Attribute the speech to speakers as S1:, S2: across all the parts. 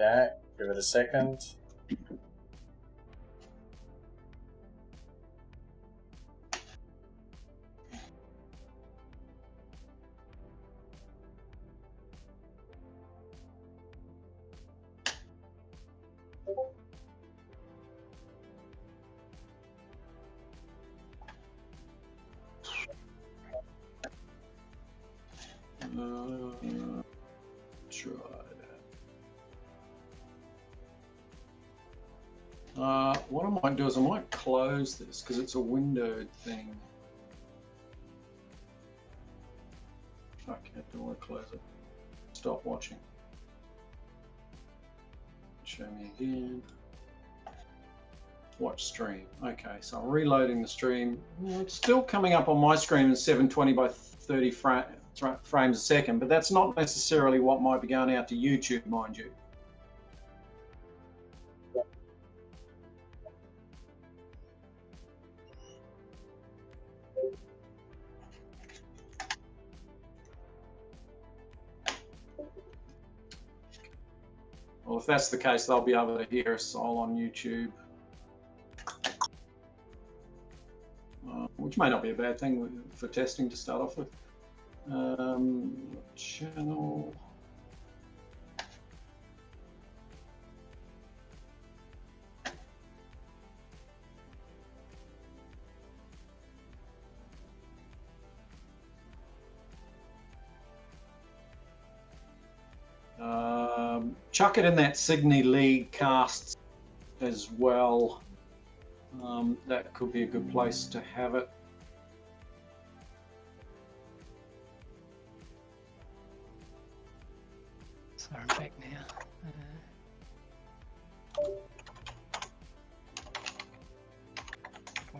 S1: Okay, give it a second.
S2: Try that. What I might do is I might close this because it's a windowed thing. Okay, do I close it? Stop watching. Show me again. Watch stream. Okay, so I'm reloading the stream. It's still coming up on my screen as 720 by 30 frames a second, but that's not necessarily what might be going out to YouTube, mind you. Well, if that's the case, they'll be able to hear us all on YouTube, which may not be a bad thing for testing to start off with. Channel. Chuck it in that Sydney League cast as well. That could be a good place to have it.
S3: So I'm back now.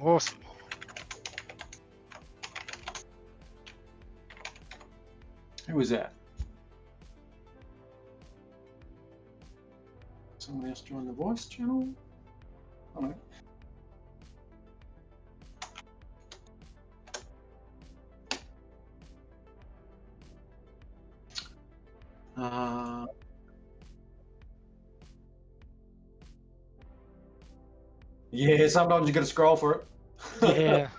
S3: Awesome.
S2: Who was that? Someone else join the voice channel? I don't know. Yeah, sometimes you got to scroll for it.
S3: Yeah.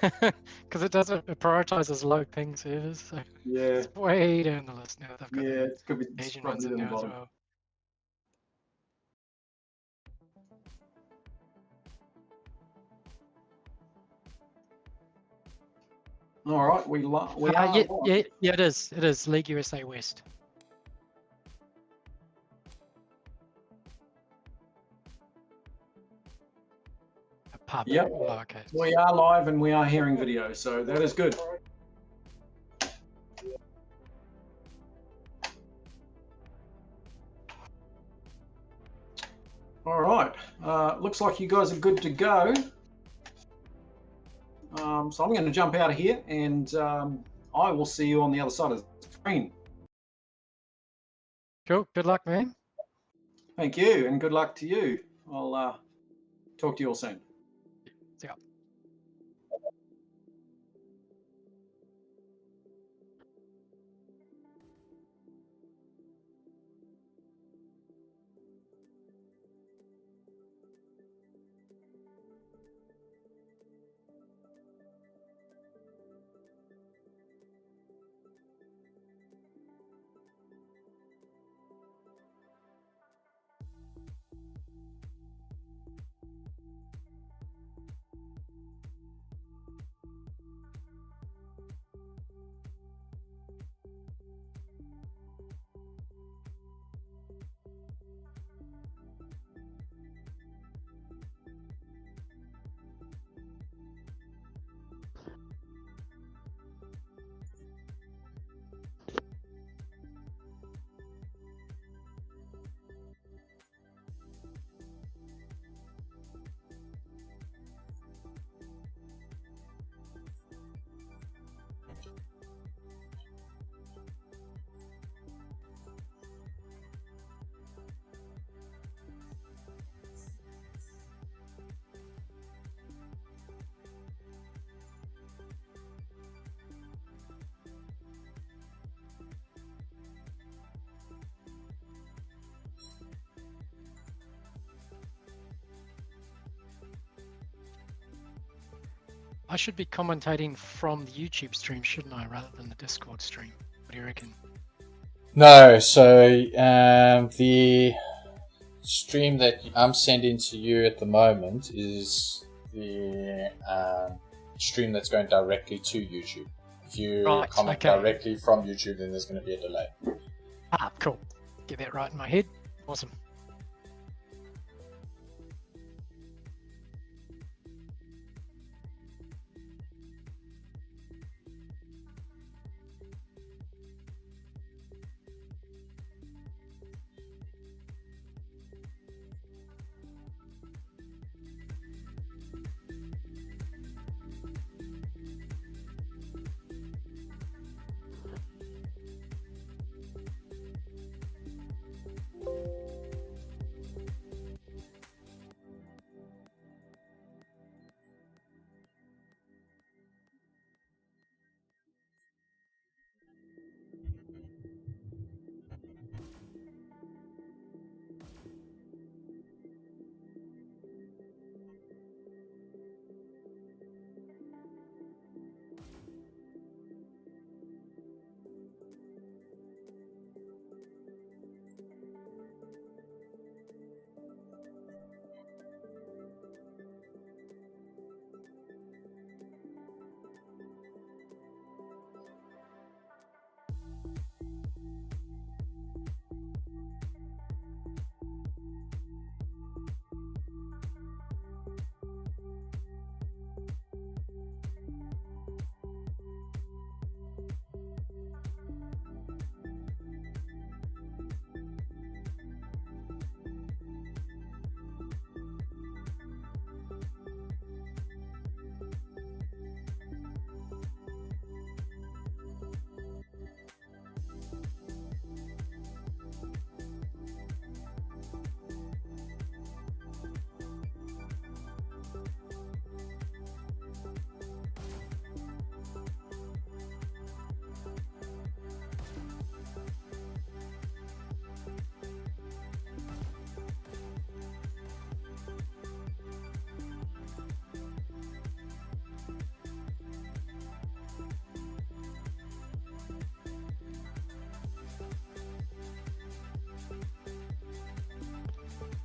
S3: Because it prioritizes low ping servers, so
S2: Yeah.
S3: it's way down the list now. They've got
S2: It could be
S3: Asian ones
S2: probably
S3: in
S2: in the
S3: there as
S2: bottom.
S3: well.
S2: All right, we are.
S3: Yeah, it is. It is League USA West. A pub.
S2: Yep.
S3: Lowercase.
S2: We are live and we are hearing video, so that is good. All right, looks like you guys are good to go. So I'm going to jump out of here and I will see you on the other side of the screen.
S3: Cool. Good luck, man.
S2: Thank you, and good luck to you. I'll talk to you all soon.
S3: See ya. I should be commentating from the YouTube stream, shouldn't I, rather than the Discord stream? What do you reckon?
S1: No, so the stream that I'm sending to you at the moment is the stream that's going directly to YouTube. If you
S3: Right,
S1: comment
S3: okay.
S1: directly from YouTube, then there's going to be a delay.
S3: Ah, cool. Get that right in my head. Awesome.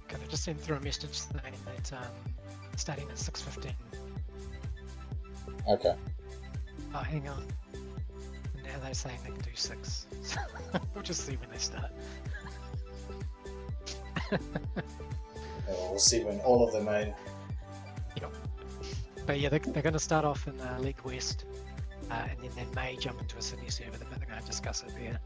S3: Okay, I just sent through a message saying that starting at 6:15.
S1: Okay.
S3: Oh, hang on. And now they're saying they can do 6. We'll just see when they start.
S1: We'll see when all of them are in.
S3: Yep. But yeah, they're going to start off in League West, and then they may jump into a Sydney server, but they're going to discuss it there.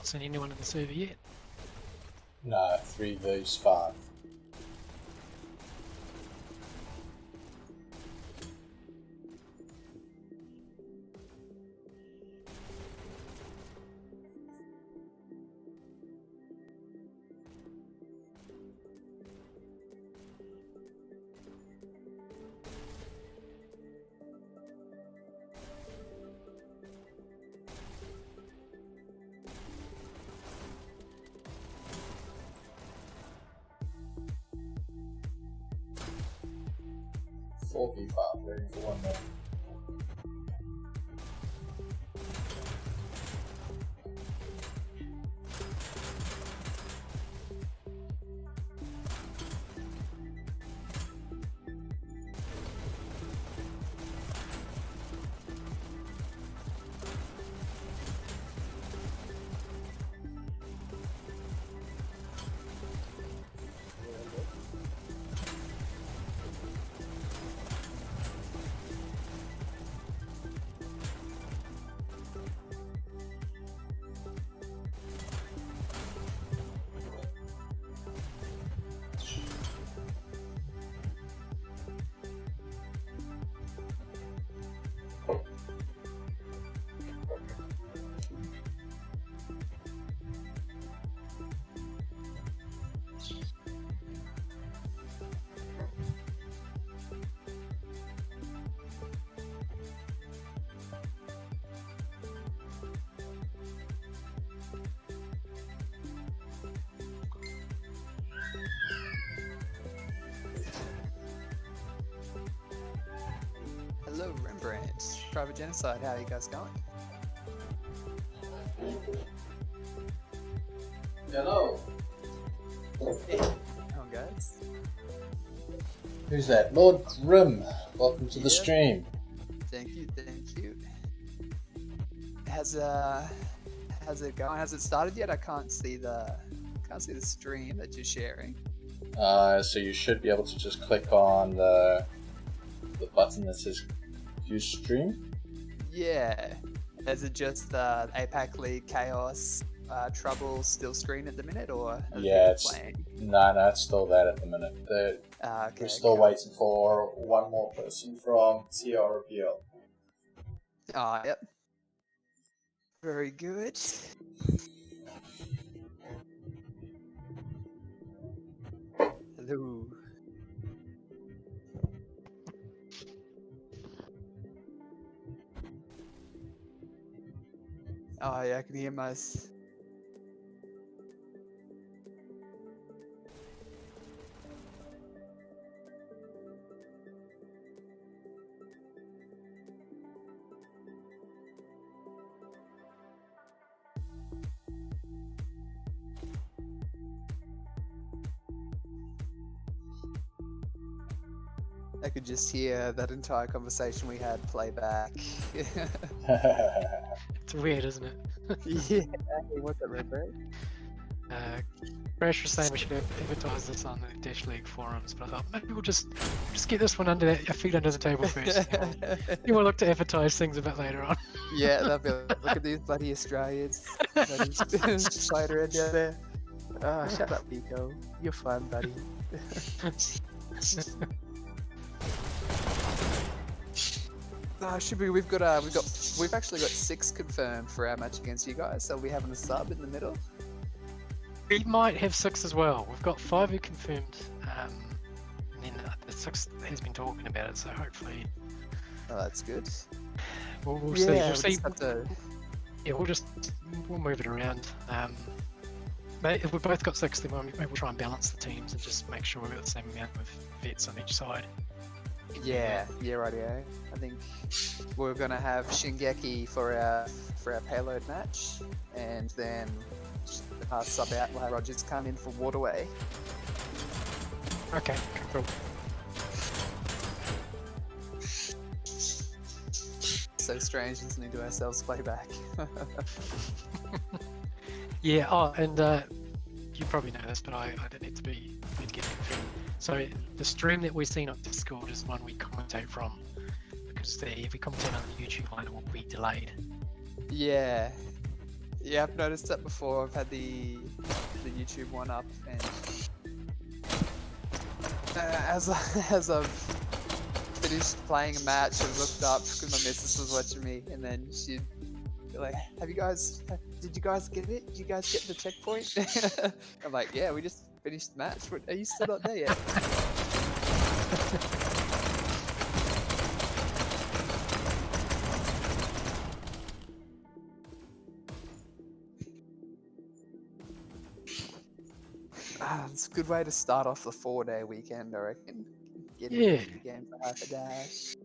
S3: seen anyone in the server yet.
S1: No, 3v5. V5, waiting for one more.
S4: Hello, Rembrandt. Private Genocide, how are you guys going?
S1: Hello.
S4: Hey, come on, guys.
S1: Who's that? Lord Grim. Welcome to the
S4: Yep.
S1: stream.
S4: Thank you, thank you. How's it going? Has it started yet? I can't see the stream that you're sharing.
S1: So you should be able to just click on the button that says View Stream.
S4: Yeah. Is it just the APAC League KAOS trouble still screen at the minute, or are
S1: Yeah,
S4: they
S1: it's
S4: playing?
S1: no, it's still that at the minute.
S4: Okay,
S1: We're still
S4: cool.
S1: waiting for one more person from TRBL.
S4: Oh, yep. Very good. Hello. Oh yeah, I can hear my. I could just hear that entire conversation we had play back.
S3: It's weird, isn't it?
S4: Yeah. Hey, what's up, Redbird?
S3: Crash was saying we should advertise this on the Dash League forums, but I thought maybe we'll just get this one under your feet under the table first. You will look to advertise things a bit later on.
S4: Yeah, that'd be like, look at these bloody Australians. Bloody spider head down there. Oh, shut up, Nico. You're fun, buddy. Should we? We've actually got 6 confirmed for our match against you guys. So we having a sub in the middle.
S3: We might have 6 as well. We've got 5 who confirmed, and then the 6th has been talking about it. So hopefully,
S4: Oh, that's good.
S3: we'll
S4: Yeah,
S3: see. We'll
S4: we
S3: see.
S4: just have to.
S3: Yeah, we'll move it around. But if we've both got 6, then maybe we'll try and balance the teams and just make sure we've got the same amount of vets on each side.
S4: Yeah, rightio. I think we're gonna have Shingeki for our payload match, and then sub out. We'll have Rogers come in for Waterway.
S3: Okay, cool.
S4: So strange listening to ourselves play back.
S3: Yeah. Oh, and you probably know this, but I don't need to get confirmed. So the stream that we're seeing on Discord is one we commentate from, because if we commentate on the YouTube line, it will be delayed.
S4: Yeah. Yeah, I've noticed that before. I've had the YouTube one up, and as I've finished playing a match, I looked up because my missus was watching me, and then she'd be like, did you guys get it? Did you guys get the checkpoint? I'm like, yeah, we just finished the match. Are you still not there yet? It's a good way to start off the 4-day weekend, I reckon. Get into the game for half a dash.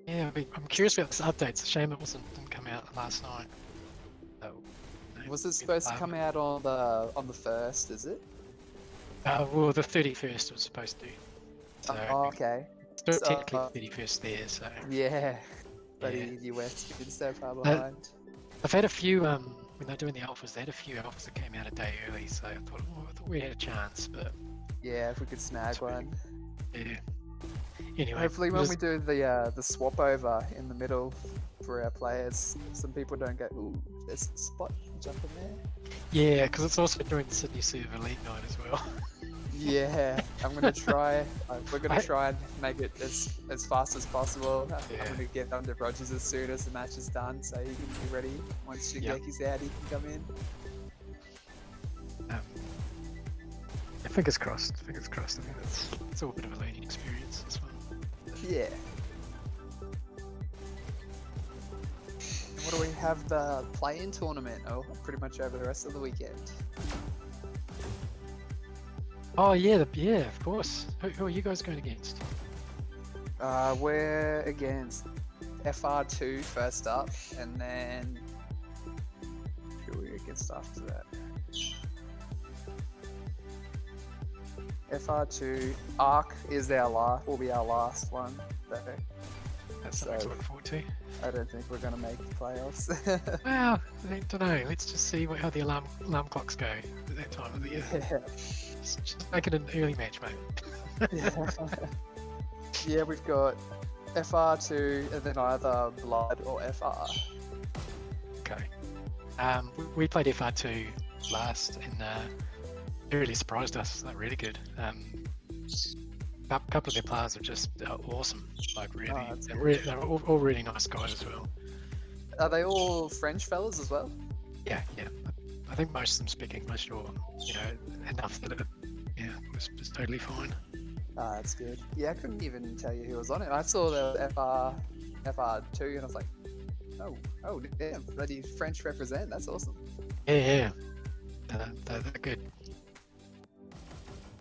S3: Yeah, I'm curious about this update. It's a shame it didn't come out last night. So,
S4: Was it supposed to come out on the 1st, is it?
S3: Well, the 31st was supposed to. So,
S4: okay.
S3: Still technically 31st there, so.
S4: Yeah. Bloody US been so far behind.
S3: I've had a few, when they're doing the alphas, they had a few alphas that came out a day early, so I thought we had a chance, but...
S4: Yeah, if we could snag one.
S3: Yeah. Anyway.
S4: Hopefully when we do the swap over in the middle for our players, some people don't go, ooh, there's a spot, jump in there.
S3: Yeah, because it's also during the Sydney Server League night as well.
S4: Yeah, I'm gonna try. We're gonna try and make it as fast as possible.
S3: Yeah.
S4: I'm gonna get under Rogers as soon as the match is done, so he can be ready. Once Shingeki's out, he can come in.
S3: Fingers crossed. Fingers crossed. I mean, it's all a bit of a learning experience as well.
S4: Yeah. And what do we have? The play-in tournament. Oh, pretty much over the rest of the weekend.
S3: Oh yeah, of course. Who are you guys going against?
S4: We're against FR2 first up, and then who are we against after that? FR2 ARC is will be our last one.
S3: That's something to look forward to.
S4: I don't think we're going to make the playoffs.
S3: Well, I don't know. Let's just see how the alarm clocks go at that time of the year.
S4: Yeah.
S3: Just make it an early match, mate.
S4: Yeah, we've got FR2 and then either Blood or FR.
S3: Okay. We played FR2 last and it really surprised us. They're really good. A couple of their players are just awesome. Like really, they're all really nice guys as well.
S4: Are they all French fellas as well?
S3: Yeah. I think most of them speak English or enough that it was totally fine.
S4: That's good. Yeah, I couldn't even tell you who was on it. I saw the FR2 and I was like, oh damn, bloody French represent. That's awesome.
S3: Yeah. They're good.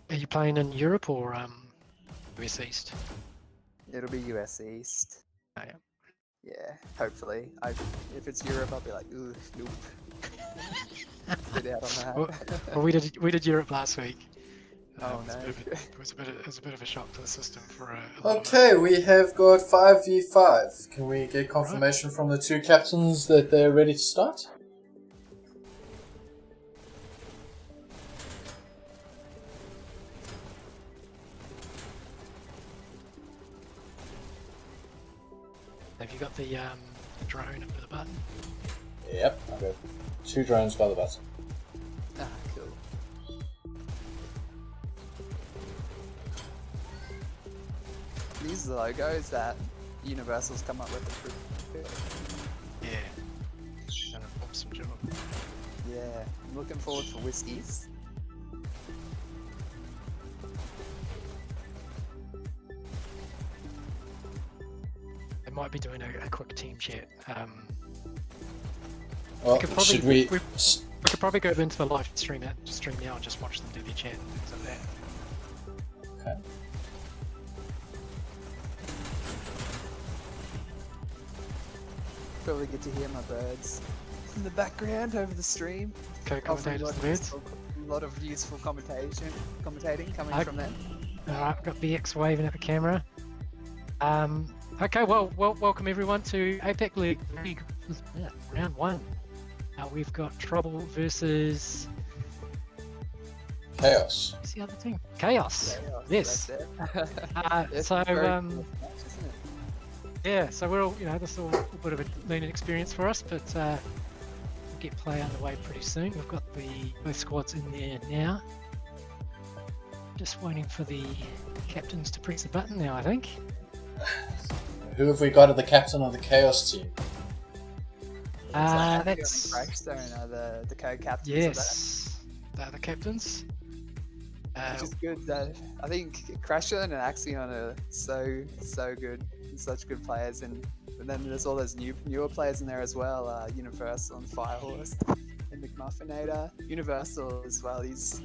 S3: Are you playing in Europe or US East?
S4: It'll be US East.
S3: Oh, yeah.
S4: Yeah, hopefully. If it's Europe, I'll be like, ooh, nope. Get out on that.
S3: Well, we did Europe last week.
S4: Oh no!
S3: It was a bit of a shock to the system for
S1: Okay, we have got 5v5. Can we get confirmation from the two captains that they're ready to start?
S3: Have you got the drone under the button?
S1: Yep, I've got 2 drones by the button.
S4: Ah, cool. These logos that Universal's come up with are pretty good.
S3: Yeah. Done an awesome job.
S4: Yeah, I'm looking forward for Whiskies.
S3: They might be doing a quick team chat.
S1: Well,
S3: we
S1: we
S3: could probably go into the live stream now and just watch them do their chat and things like that.
S1: Okay.
S4: Probably get to hear my birds in the background over the stream.
S3: Co-commentators the birds.
S4: A lot of useful commentating coming from them.
S3: Alright, we've got BX waving at the camera. Okay, well, welcome everyone to APAC League round 1. We've got Trouble versus
S1: KAOS.
S3: what's the other team? KAOS. Yes. Yeah, so we're all, this is all a bit of a learning experience for us, but get play underway pretty soon. We've got both squads in there now. Just waiting for the captains to press the button now, I think.
S1: Who have we got as the captain of the KAOS team?
S3: That's
S4: Crackstone are the co-captains.
S3: yes, they're the captains.
S4: Which is good though. I think Crasher and Axion are so good, such good players, and then there's all those newer players in there as well. Universal and Firehorse and McMuffinator. Universal as well. He's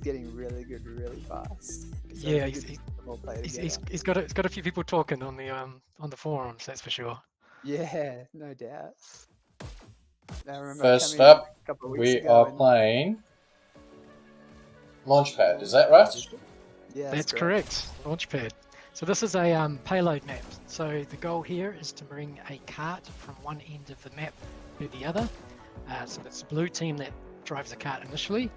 S4: getting really good, really fast. So
S3: Yeah, he's got a few people talking on the forums. That's for sure.
S4: Yeah, no doubt. I remember
S1: First up,
S4: a couple of weeks
S1: we
S4: ago
S1: are playing Launchpad. Is that right?
S4: Yeah,
S3: That's correct. Launchpad. So this is a payload map. So the goal here is to bring a cart from one end of the map to the other. So it's the blue team that drives the cart initially.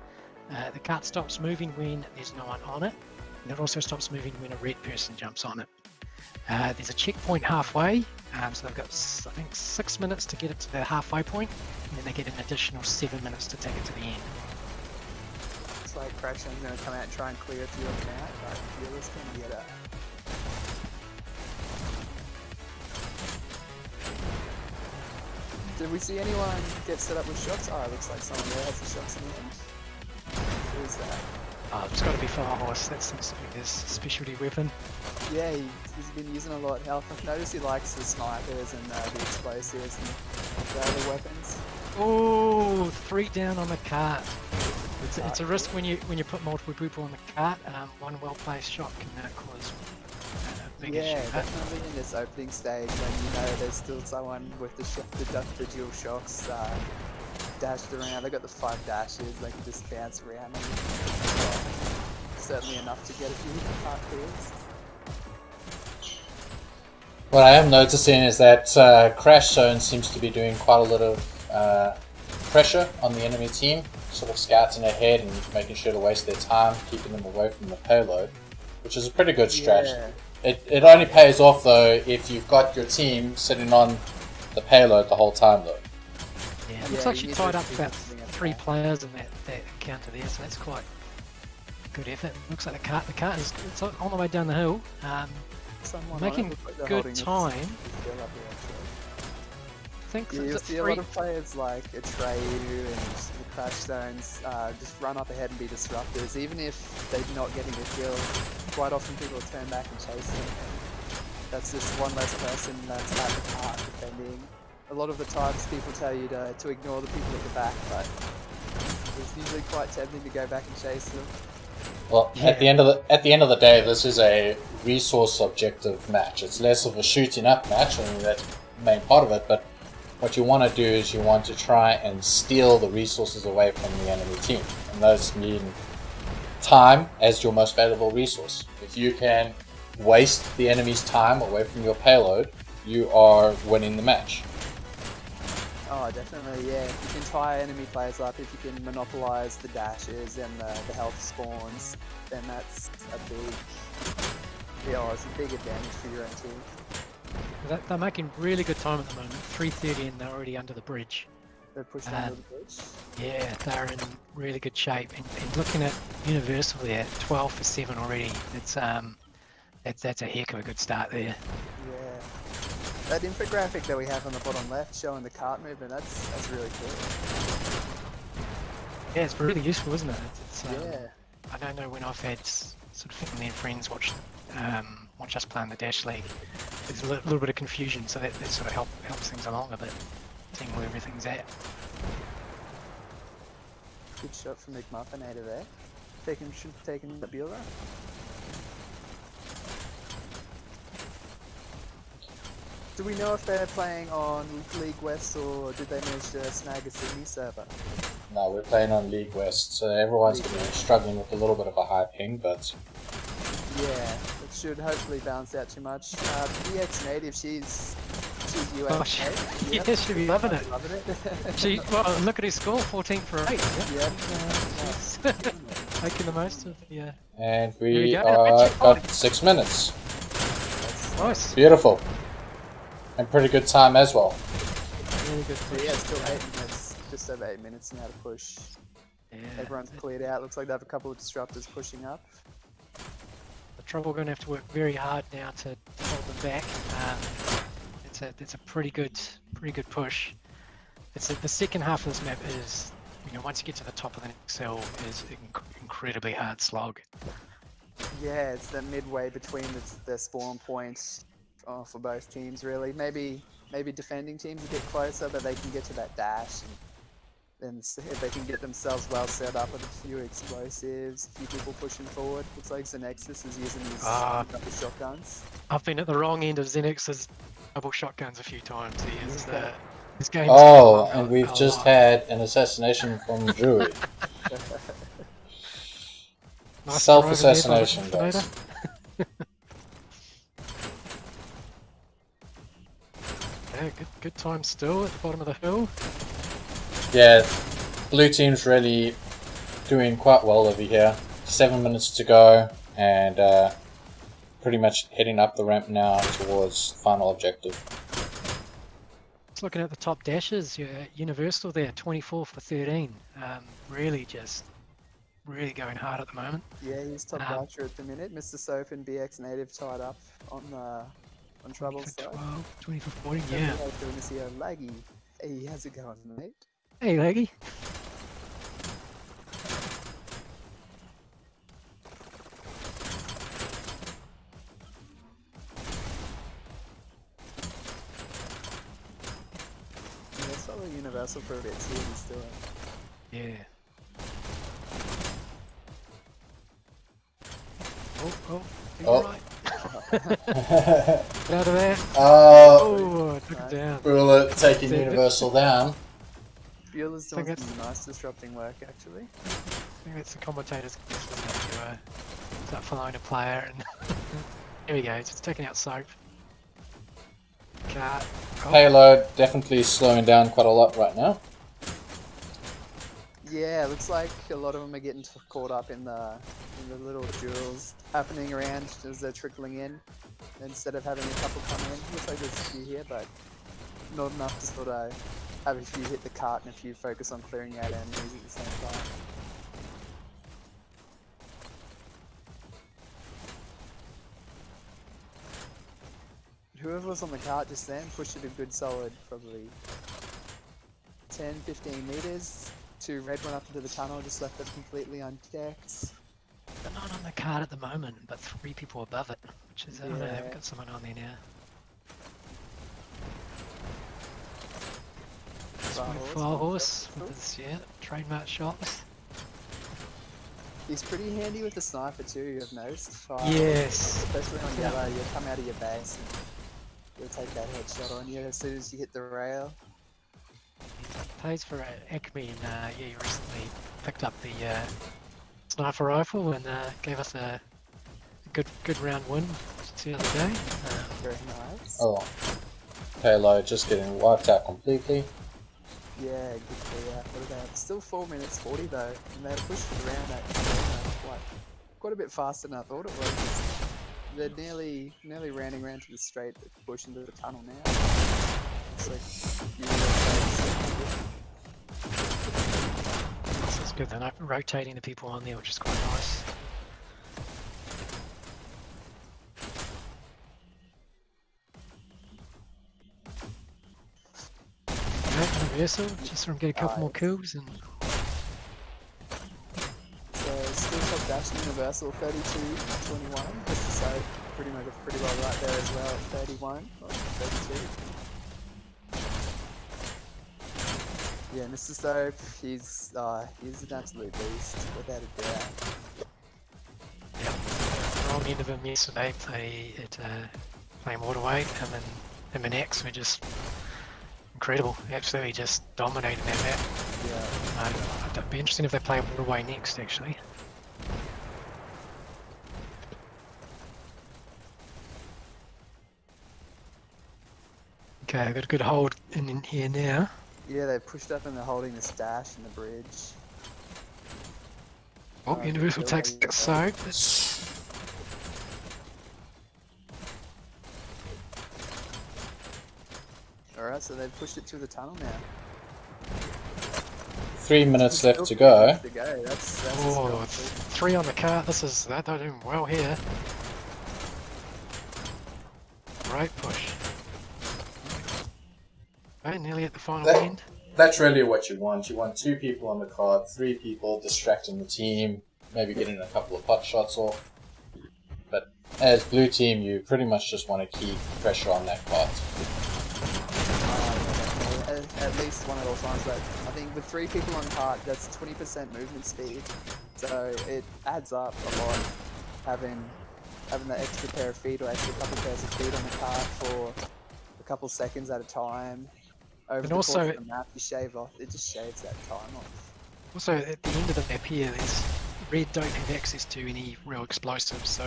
S3: The cart stops moving when there's no one on it, and it also stops moving when a red person jumps on it. There's a checkpoint halfway, so they've got, I think, 6 minutes to get it to the halfway point, and then they get an additional 7 minutes to take it to the end.
S4: Looks like Crashing's going to come out and try and clear a few of them out, but Fearless can get it. Did we see anyone get set up with shots? Oh, it looks like someone there has the shots in the end. Who is that?
S3: It's got to be Firehorse. That seems to be his specialty weapon.
S4: Yeah, he's been using a lot of health. I've noticed he likes the snipers and the explosives and the other weapons.
S3: Oh, 3 down on the cart. It's a risk when you put multiple people on the cart. One well-placed shot can cause a big issue.
S4: Definitely in this opening stage when you know there's still someone with the dual shocks dashed around. They got the 5 dashes. They can just bounce around. And, certainly enough to get a few cart clears.
S1: What I am noticing is that Crash Zone seems to be doing quite a lot of pressure on the enemy team, sort of scouting ahead and making sure to waste their time, keeping them away from the payload, which is a pretty good strategy. Yeah. It only pays off though if you've got your team sitting on the payload the whole time though.
S3: Yeah, it looks like she tied up about 3 players in that encounter there, so that's quite good effort. Looks like the cart is it's on the way down the hill. Making good time. I think
S4: you'll see a lot of players like Atreyu and the Crash Zones just run up ahead and be disruptors. Even if they're not getting a kill, quite often people will turn back and chase them. That's just one less person that's at the cart defending. A lot of the times people tell you to ignore the people at the back, but it's usually quite tempting to go back and chase them.
S1: Well, yeah. at the end of the day, this is a resource objective match. It's less of a shooting up match. I mean, that's the main part of it. But what you want to do is you want to try and steal the resources away from the enemy team, and those mean time as your most valuable resource. If you can waste the enemy's time away from your payload, you are winning the match.
S4: Oh, definitely, yeah. If you can tie enemy players up, if you can monopolize the dashes and the health spawns, then that's a big advantage for your own team.
S3: They're making really good time at the moment. 3:30 and they're already under the bridge.
S4: They're pushed under the bridge?
S3: Yeah, they're in really good shape. And looking at Universal there, 12 for 7 already. It's that's a heck of a good start there.
S4: Yeah. That infographic that we have on the bottom left showing the cart movement, that's really cool.
S3: Yeah, it's really useful, isn't it?
S4: Yeah.
S3: I don't know when I've had sort of family and friends watch us play in the Dash League. There's a little bit of confusion, so that sort of helps things along a bit, seeing where everything's at.
S4: Good shot from McMuffinator there. Taking the Bueller. Do we know if they're playing on League West or did they manage to snag a Sydney server?
S1: No, we're playing on League West, so everyone's going to be struggling with a little bit of a high ping, but...
S4: Yeah, it should hopefully balance out too much. EX Native, she's US.
S3: Oh, yeah, she'll be loving it. Well, look at his score, 14 for 8. Yep. Making the most of the...
S1: And we got 6 minutes.
S3: Nice.
S1: Beautiful. And pretty good time as well.
S3: Really good.
S4: Yeah, still 8 minutes. just over 8 minutes now to push.
S3: Yeah.
S4: Everyone's cleared out. Looks like they have a couple of disruptors pushing up.
S3: The Trouble are going to have to work very hard now to hold them back. It's a pretty good push. The second half of this map is, once you get to the top of the next hill, is incredibly hard slog.
S4: Yeah, it's the midway between the spawn points for both teams, really. Maybe defending teams a bit closer, but they can get to that dash. And if they can get themselves well set up with a few explosives, a few people pushing forward. Looks like Xenexis is using his double shotguns.
S3: I've been at the wrong end of Xenex's double shotguns a few times. His game.
S1: Oh, and we've just had an assassination from Druid.
S3: Nice
S1: Self-assassination,
S3: drive in there
S1: guys.
S3: by Yeah, good time still at the bottom of the hill.
S1: Yeah, blue team's really doing quite well over here. 7 minutes to go, and pretty much heading up the ramp now towards final objective.
S3: Just looking at the top dashes, Universal there, 24 for 13. Really going hard at the moment.
S4: Yeah, he's top archer at the minute. Mr. Soap and BX Native tied up on Trouble's side.
S3: 20 for 40, yeah.
S4: Doing this here, Laggy. Hey, how's it going, mate?
S3: Hey, Leggy.
S4: Yeah, let's follow Universal for a bit, see what he's doing.
S3: Yeah. Oh, right. Get out of there. Oh, took it down.
S1: Bullet taking Universal down.
S4: Bueller's doing some nice disrupting work, actually.
S3: I think that's the commentator's to start following a player, and here we go, just taking out Soap. Cut.
S1: Payload definitely slowing down quite a lot right now.
S4: Yeah, looks like a lot of them are getting caught up in the little duels happening around as they're trickling in. Instead of having a couple come in, looks like there's a few here, but not enough to sort of have a few hit the cart and a few focus on clearing out enemies at the same time. Whoever was on the cart just then pushed it a good solid, probably 10-15 meters. 2 red went up into the tunnel, just left it completely unchecked.
S3: They're not on the card at the moment, but 3 people above it, which is, I don't know, they've got someone on there now. Fire horse with his, trademark shots.
S4: He's pretty handy with the sniper too, you've noticed.
S3: Yes.
S4: Especially on yellow, you'll come out of your base and you'll take that headshot on you as soon as you hit the rail.
S3: He plays for Acme, and he recently picked up the sniper rifle and gave us a good round win the other day.
S4: Very nice.
S1: Oh, Payload just getting wiped out completely.
S4: Yeah, good clear. What about still 4 minutes 40 though, and they pushed it around that quite a bit faster than I thought it was. They're nearly rounding around to the straight, push into the tunnel now. It's like
S3: This is good. They're not rotating the people on there, which is quite nice. Universal, just from get a couple more kills and.
S4: So still top dash Universal 32-21. Mr. Soap pretty well right there as well at 31 or 32. Yeah, Mr. Soap, he's an absolute beast, without a doubt.
S3: Yeah, wrong end of him yesterday. Playing waterway, him and X were just incredible. Absolutely just dominating that map.
S4: Yeah.
S3: It'd be interesting if they play waterway next, actually. Okay, I've got a good hold in here now.
S4: Yeah, they pushed up and they're holding the stash and the bridge.
S3: Oh, Universal takes the Soap.
S4: Alright, so they've pushed it to the tunnel now.
S1: 3 minutes left to
S4: Still
S1: go.
S4: 3 minutes to go. That's
S3: Oh, 3 on the cart. They're doing well here. Great push. Okay, nearly at the final end.
S1: That's really what you want. You want 2 people on the card, 3 people distracting the team, maybe getting a couple of pot shots off. But as blue team, you pretty much just want to keep pressure on that card.
S4: At least one at all times, but I think with 3 people on cart, that's 20% movement speed. So it adds up a lot having that extra pair of feet or extra couple pairs of feet on the cart for a couple seconds at a time. Over the course of the map, you shave off. It just shaves that time off.
S3: Also, at the end of the map here, red don't have access to any real explosives, so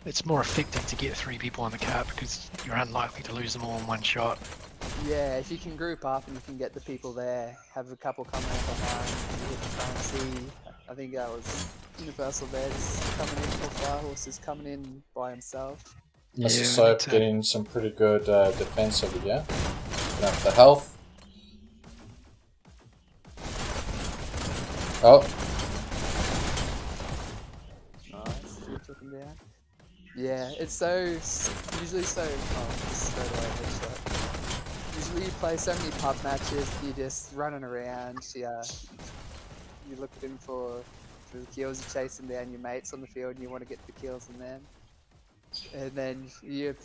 S3: it's more effective to get 3 people on the cart because you're unlikely to lose them all in one shot.
S4: Yeah, if you can group up and you can get the people there, have a couple coming up behind, you hit the currency. I think that was Universal there, just coming in, or Firehorse is coming in by himself.
S1: Mr. Soap getting some pretty good defense over here. Picking up the health. Oh.
S4: Nice, he took him down. Yeah, it's usually so, just straight away headshot. Usually you play so many pub matches, you're just running around, you're looking for the kills, you're chasing down your mates on the field and you want to get the kills on them. And then you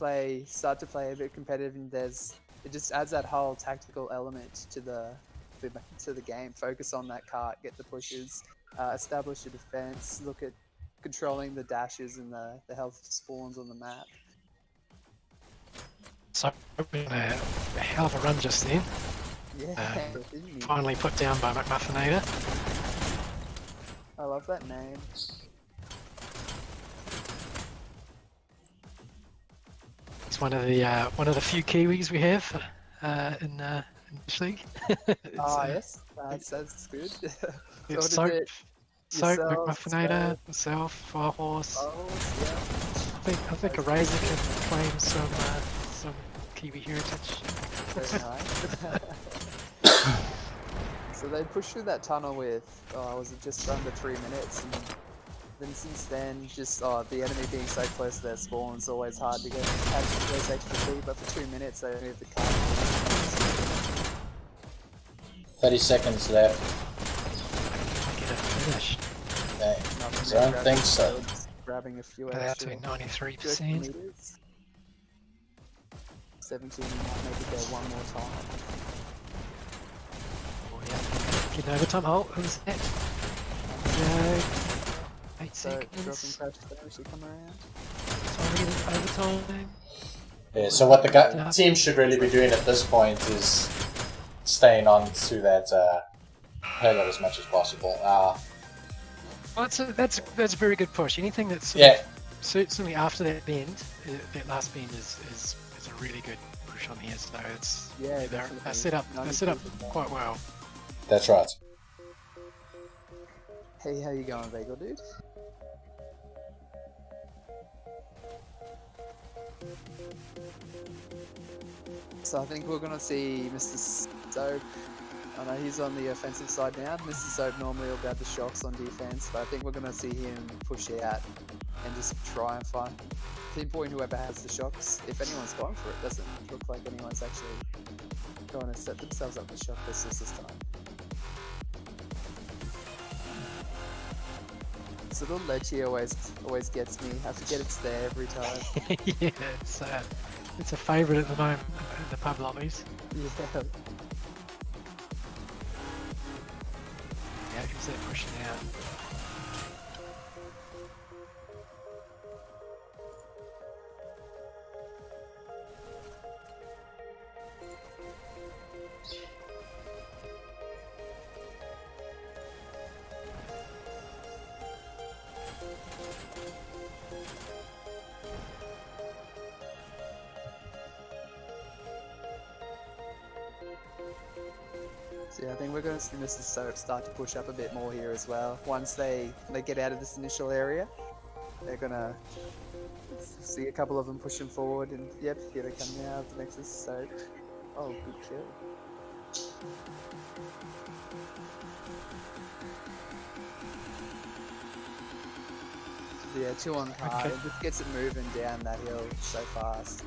S4: start to play a bit competitive and it just adds that whole tactical element to the game. Focus on that cart, get the pushes, establish your defense, look at controlling the dashes and the health spawns on the map.
S3: So, a hell of a run just then.
S4: Yeah,
S3: finally put down by McMuffinator.
S4: I love that name.
S3: He's one of the few Kiwis we have in this league.
S4: Yes, that's good.
S3: It's Soap, McMuffinator, myself, Firehorse.
S4: Yeah.
S3: I think a Razor can claim some Kiwi heritage.
S4: Very nice. So they pushed through that tunnel with, was it just under 3 minutes? And then since then, just the enemy being so close to their spawn, it's always hard to catch those extra feet. But for 2 minutes, they moved the car.
S1: 30 seconds left.
S3: Get it finished.
S1: Okay. I don't think so.
S4: Grabbing a few
S3: extra.
S4: extra.
S3: 93%.
S4: 17 might make it there one more time.
S3: Oh yeah. Getting overtime. Oh, who's that? 8 seconds.
S4: Dropping crash damage to come around.
S3: Overtime.
S1: Yeah, so what the team should really be doing at this point is staying on to that payload as much as possible.
S3: Well, that's a very good push. Anything that's certainly after that bend, that last bend is a really good push on here. So it's they're set up quite well.
S1: That's right.
S4: Hey, how you going, Bagel Dude? So I think we're gonna see Mr. Soap. I know he's on the offensive side now. Mr. Soap normally will grab the shocks on defense, but I think we're gonna see him push out and just try and find pinpoint whoever has the shocks. If anyone's going for it, doesn't look like anyone's actually going to set themselves up for shock pistols this time. So the ledge here always gets me. I forget it's there every time.
S3: Yeah, it's a favourite at the moment in the pub lobbies.
S4: Yeah.
S3: Yeah, who's that pushing out?
S4: So yeah, I think we're going to see Mr. Soap start to push up a bit more here as well. Once they get out of this initial area, they're going to see a couple of them pushing forward, and yep, here they come now, the Nexus Soap. Oh, good kill. Yeah, 2 on card.
S3: Okay.
S4: It just gets it moving down that hill so fast.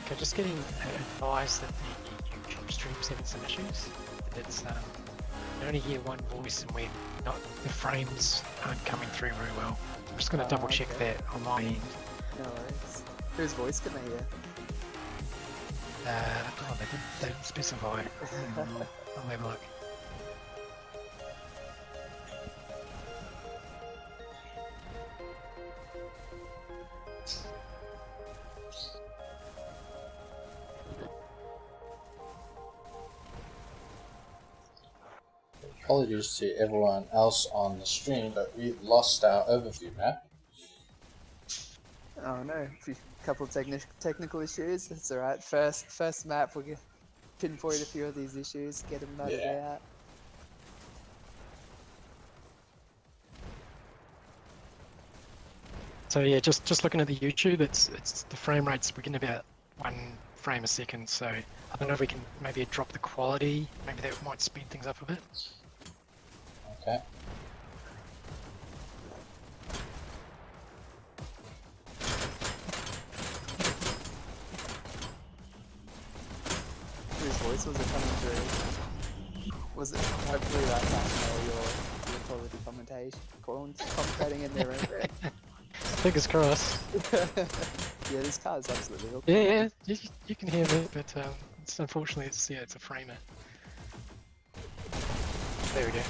S3: Okay, just getting advised that the YouTube stream's having some issues. It's I only hear one voice and the frames aren't coming through very well. I'm just going to double check
S4: okay.
S3: that on my end.
S4: No worries. Whose voice can they hear?
S3: Oh, they didn't specify. I'll have a look.
S1: Apologies to everyone else on the stream, but we lost our overview map.
S4: Oh no, a couple of technical issues. That's alright. First map, we'll pinpoint a few of these issues, get them nutted out.
S3: So yeah, just looking at the YouTube, it's the frame rate's we're getting about 1 frame a second. So I don't know if we can maybe drop the quality. Maybe that might speed things up a bit.
S1: Okay.
S4: Whose voice was it coming through? Was it hopefully that time your quality commentating in their own bed?
S3: Fingers crossed.
S4: Yeah, this car is absolutely hooked.
S3: Yeah, you can hear me, but it's unfortunately it's a framer. There we go.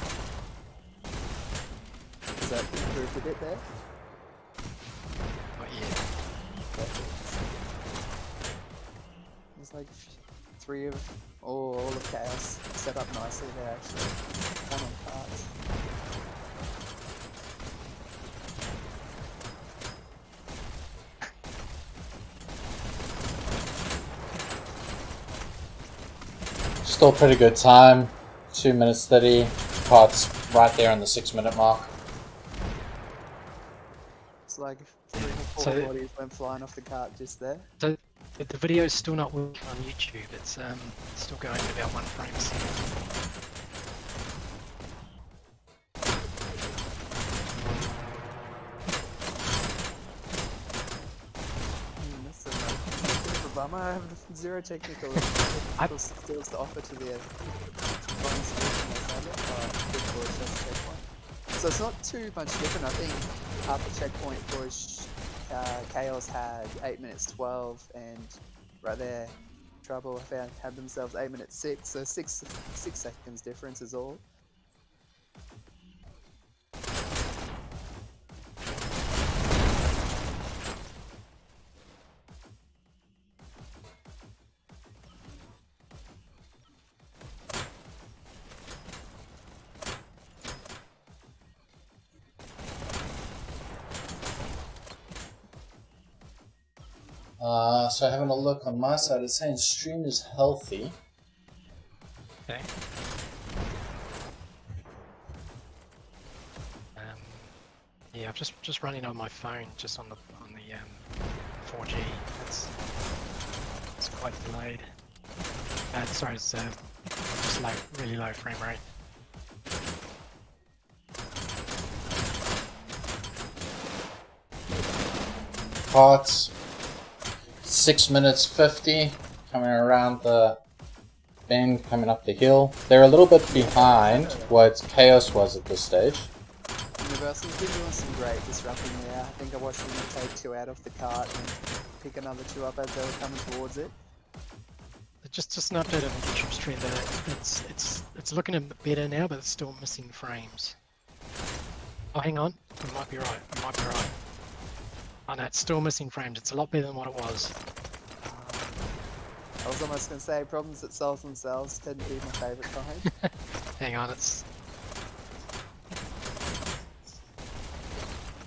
S4: Is that improved a bit there?
S3: Not yet.
S4: There's like 3 of all of KAOS set up nicely there actually. 1 on cards.
S1: Still pretty good time. 2 minutes 30. Parts right there on the 6-minute mark.
S4: It's like 3 or 4
S3: So-
S4: bodies went flying off the cart just there.
S3: So the video's still not working on YouTube. It's still going at about 1 frame a second.
S4: That's a bit of a bummer. I have 0 technical skills to offer to the so it's not too much different. I think after checkpoint push, KAOS had 8 minutes 12, and right there, Trouble had themselves 8 minutes 6. So 6 seconds difference is all.
S1: So having a look on my side, it's saying stream is healthy.
S3: Okay. Yeah, I'm just running on my phone, just on the 4G. It's quite delayed. Sorry, it's just really low frame rate.
S1: Parts 6 minutes 50, coming around the bend, coming up the hill. They're a little bit behind what KAOS was at this stage.
S4: Universal's been doing some great disrupting there. I think I watched them take 2 out of the cart and pick another 2 up as they were coming towards it.
S3: Just an update on the YouTube stream that it's looking a bit better now, but it's still missing frames. Oh, hang on, it might be right. Oh no, it's still missing frames. It's a lot better than what it was.
S4: I was almost going to say, problems that solve themselves tend to be my favourite kind.
S3: Hang on, it's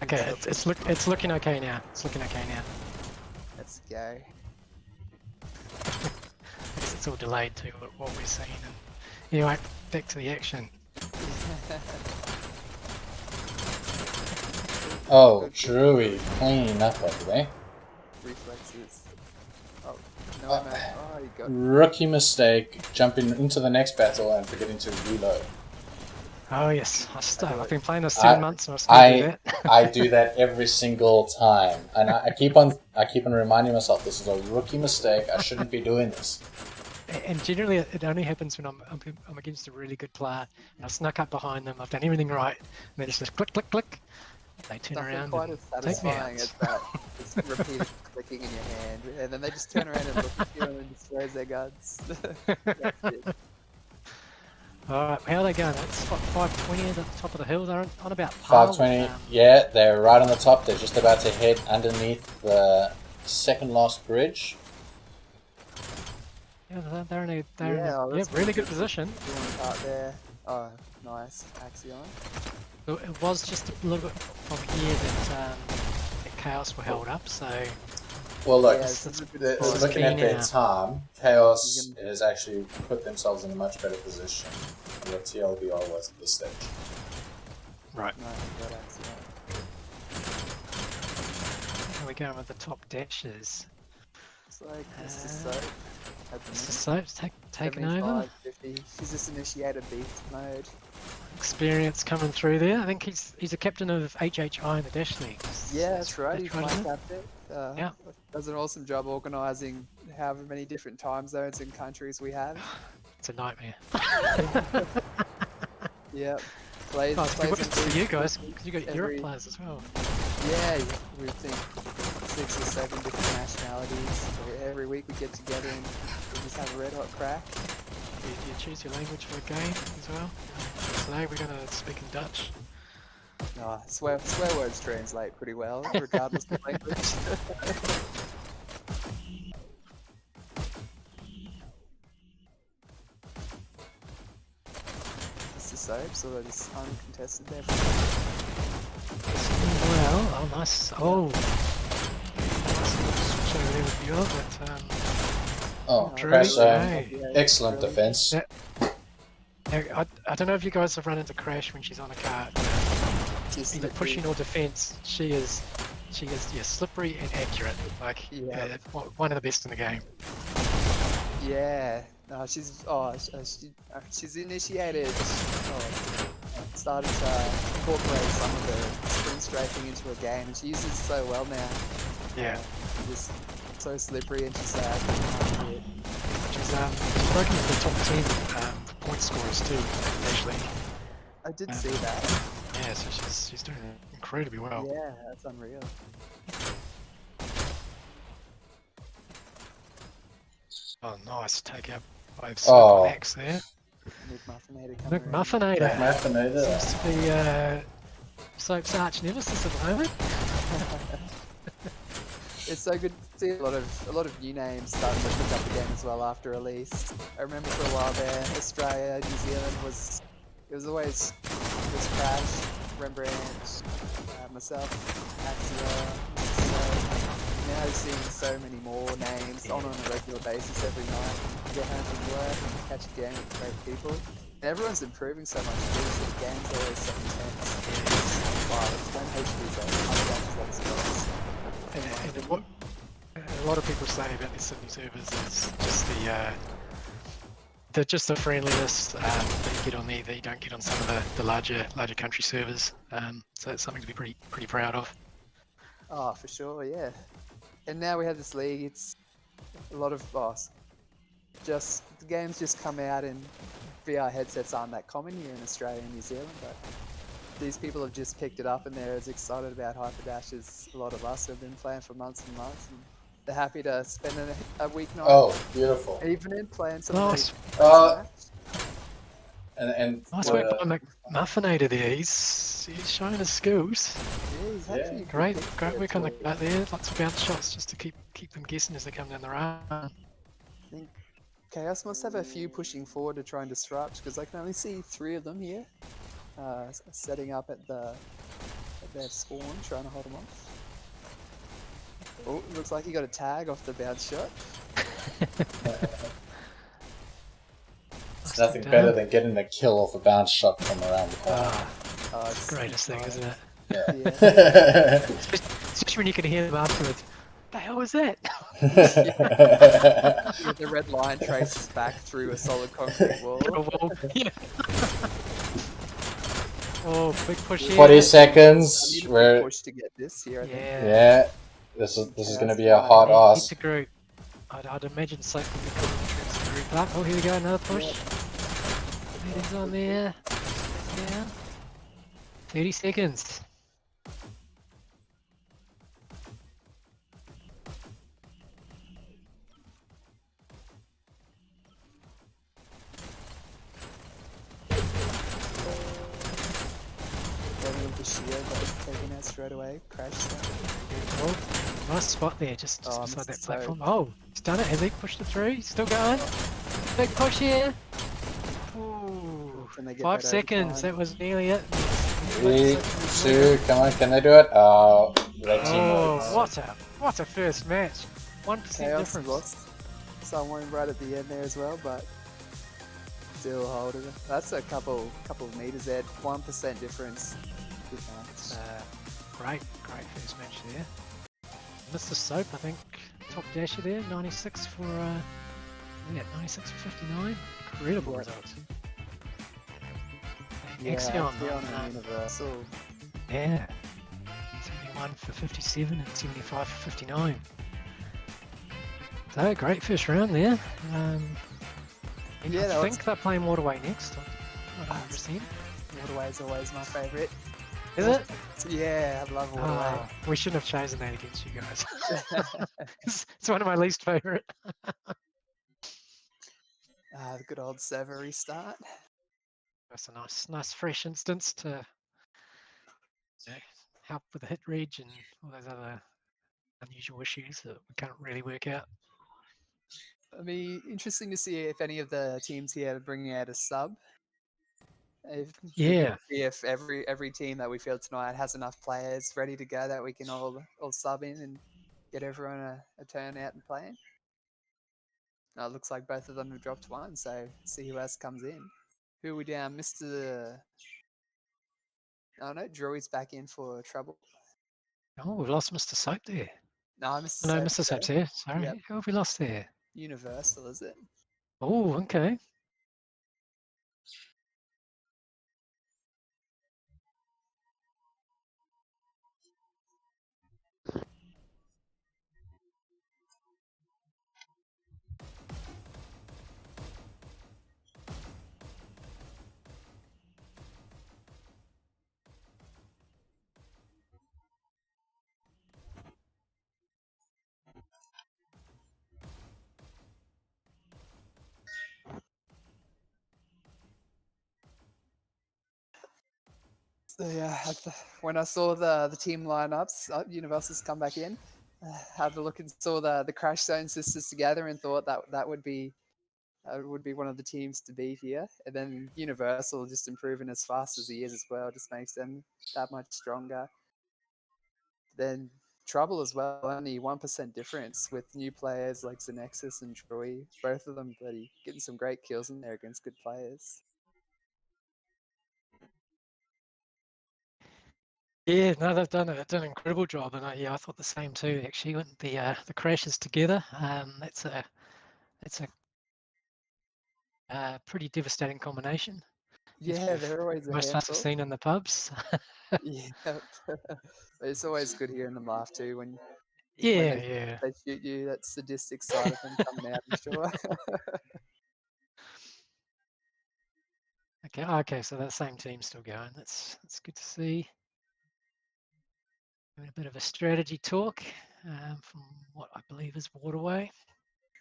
S3: okay. It's looking okay now. It's looking okay now.
S4: Let's go.
S3: It's all delayed to what we're seeing. And anyway, back to the action.
S1: Oh, Drewy, cleaning up over there.
S4: Reflexes. Oh, no, no. Oh, you got
S1: Rookie mistake, jumping into the next battle and forgetting to reload.
S3: Oh yes, I've been playing this
S1: I-
S3: 7 months and I still do that.
S1: I do that every single time, and I keep on reminding myself this is a rookie mistake. I shouldn't be doing this.
S3: And generally, it only happens when I'm against a really good player, and I've snuck up behind them. I've done everything right, and then it's just click, click, click. They turn
S4: nothing
S3: around
S4: quite
S3: and
S4: as
S3: take me
S4: satisfying
S3: out.
S4: as that. Just repeated clicking in your hand, and then they just turn around and look at you and destroys their guns. That's it.
S3: All right, how are they going? It's what, 520 at the top of the hill. They're on about par.
S1: 520. Yeah, they're right on the top. They're just about to head underneath the second last bridge.
S3: Yeah, they're in a
S4: Yeah, that's
S3: really good position.
S4: Doing part there. Oh, nice. Axion.
S3: So it was just a little bit from here that KAOS were held up. So
S1: Well, look,
S4: Yeah, it's a bit
S1: they're
S4: close.
S1: looking at their
S3: Yeah.
S1: time. KAOS has actually put themselves in a much better position than what TLBR was at this stage.
S3: right,
S4: No, got Axion.
S3: here we go with the top dashes.
S4: It's like, this is so. At the
S3: So
S4: minute.
S3: it's taken over.
S4: 75, 50. She's just initiated beast mode.
S3: Experience coming through there. I think he's a captain of HHI in the Dash League.
S4: Yeah, that's right. He's my
S3: isn't it?
S4: captain.
S3: Yeah.
S4: Does an awesome job organising however many different time zones and countries we have.
S3: It's a nightmare.
S4: Yep. Plays,
S3: Oh, it's good
S4: plays
S3: working for you guys,
S4: every-
S3: 'cause you got
S4: every-
S3: Europe players as well.
S4: Yeah, we think 6 or 7 different nationalities. Every week we get together and we just have a red hot crack.
S3: Do you choose your language for a game as well? Today we're going to speak in Dutch.
S4: Oh, swear words translate pretty well, regardless of language. This is soap, so that is uncontested there.
S3: Well, oh nice. Oh, nice switch over there with you, but
S1: Oh,
S3: Drew,
S1: press
S3: hey.
S1: excellent defense.
S3: Yeah. I don't know if you guys have run into Crash when she's on a cart.
S4: Just
S3: Either
S4: let
S3: pushing
S4: me-
S3: or defense, she is yeah, slippery and accurate. Like
S4: Yeah.
S3: one of the best in the game.
S4: Yeah, no, she's initiated. Started to incorporate some of the sprint strafing into her game, and she uses it so well now.
S3: Yeah.
S4: Just so slippery, and she's sad.
S3: She's broken into the top 10 for point scorers too, actually.
S4: I did see that.
S3: Yeah, so she's doing incredibly well.
S4: Yeah, that's unreal.
S3: Oh, nice take out by
S1: Oh.
S3: Max there.
S4: Nick Muffinator coming around.
S3: McMuffinator
S1: Mathinator.
S3: seems to be Soap's arch nemesis at the moment.
S4: It's so good to see a lot of new names starting to pick up again as well after release. I remember for a while there, Australia, New Zealand was always Crash, Rembrandt, myself, Axia. So now seeing so many more names on a regular basis every night. You get home from work and catch a game with great people. And everyone's improving so much too, so the game's always so intense. Wow, it's when HD's
S3: And what a lot of people say about the Sydney servers is just the friendliness that you get on there that you don't get on some of the larger country servers. So it's something to be pretty proud of.
S4: Oh, for sure, yeah. And now we have this league. It's a lot of just the games just come out, and VR headsets aren't that common here in Australia and New Zealand. But these people have just picked it up, and they're as excited about Hyperdash as a lot of us have been playing for months and months. And they're happy to spend a weeknight,
S1: Oh, beautiful.
S4: evening playing some.
S3: Nice.
S1: And
S3: Nice work by McMuffinator there. He's showing his skills.
S4: Yeah, he's had a few good
S3: Great
S4: picks
S3: work
S4: there
S3: on the
S4: too.
S3: gut there. Lots of bounce shots just to keep them guessing as they come down the run.
S4: I think KAOS must have a few pushing forward to try and disrupt, because I can only see 3 of them here, setting up at their spawn, trying to hold them off. Oh, looks like he got a tag off the bounce shot.
S1: It's nothing better than getting a kill off a bounce shot from around the corner.
S3: Ah,
S4: It's
S3: greatest thing, isn't it?
S1: Yeah.
S3: Especially when you can hear them afterwards. What the hell was that?
S4: Yeah, the red line traces back through a solid concrete wall.
S3: Yeah. Oh, big push here.
S1: 40
S4: I
S1: seconds.
S4: need a big
S1: We're
S4: push to get this here. I think.
S3: Yeah.
S1: yeah. This is
S4: Okay,
S1: going to
S4: that's
S1: be a
S4: fine.
S1: hard
S3: Need
S1: ask.
S3: to group. I'd imagine Soap will be coming into the group up. Oh, here we go, another push. He's on there. Down. 30 seconds.
S4: Going with the shield, but taking out straight away. Crash.
S3: Oh, nice spot there, just
S4: Oh,
S3: beside
S4: missed
S3: that
S4: the
S3: platform. Oh, he's done it. Has he pushed it through? Still going. Big push here. Ooh,
S4: Can they get
S3: 5
S4: that
S3: seconds.
S4: overtime?
S3: That was nearly it.
S1: 3, 2, come on, can they do it? Oh, red team
S3: Oh,
S1: wins.
S3: what a first match. 1%
S4: KAOS
S3: difference.
S4: lost someone right at the end there as well, but still holding it. That's a couple of meters there. 1% difference. Good match.
S3: Great first match there. Mr. Soap, I think, top dasher there, 96 for 96 for 59. Incredible
S4: Yeah.
S3: results.
S4: Yeah,
S3: Axion,
S4: on Universal.
S3: yeah, 71 for 57 and 75 for 59. So great first round there.
S4: Yeah,
S3: I think they're playing Waterway next. I'm not 100%.
S4: Waterway is always my favourite.
S3: Is it?
S4: Yeah, I love Waterway.
S3: Oh, we shouldn't have chosen that against you guys. It's one of my least favourite.
S4: The good old server restart.
S3: That's a nice fresh instance to help with the hit reg and all those other unusual issues that we can't really work out.
S4: It'll be interesting to see if any of the teams here are bringing out a sub.
S3: Yeah.
S4: See if every team that we field tonight has enough players ready to go that we can all sub in and get everyone a turn out and playing. It looks like both of them have dropped one, so see who else comes in. Who are we down? Mr. Oh no, Drewy's back in for trouble.
S3: Oh, we've lost Mr. Soap there.
S4: No, Mr.
S3: No,
S4: Soap,
S3: Mr. Soap's here. Sorry.
S4: Yep.
S3: Who have we lost there?
S4: Universal, is it?
S3: Oh, okay.
S4: So yeah, when I saw the team lineups, Universal's come back in. Had a look and saw the Crash Zone sisters together and thought that would be one of the teams to beat here. And then Universal just improving as fast as he is as well just makes them that much stronger. Then Trouble as well, only 1% difference with new players like Xenexis and Troy. Both of them bloody getting some great kills in there against good players.
S3: Yeah, no, they've done an incredible job, and I thought the same too. Actually, when the crashes together, that's a pretty devastating combination.
S4: Yeah, they're always a
S3: Most of us have
S4: handful.
S3: seen in the pubs.
S4: Yeah, it's always good hearing them laugh too when
S3: Yeah.
S4: they shoot you. That sadistic side of them coming out, I'm sure.
S3: Okay, so that same team's still going. That's good to see. Having a bit of a strategy talk from what I believe is Waterway.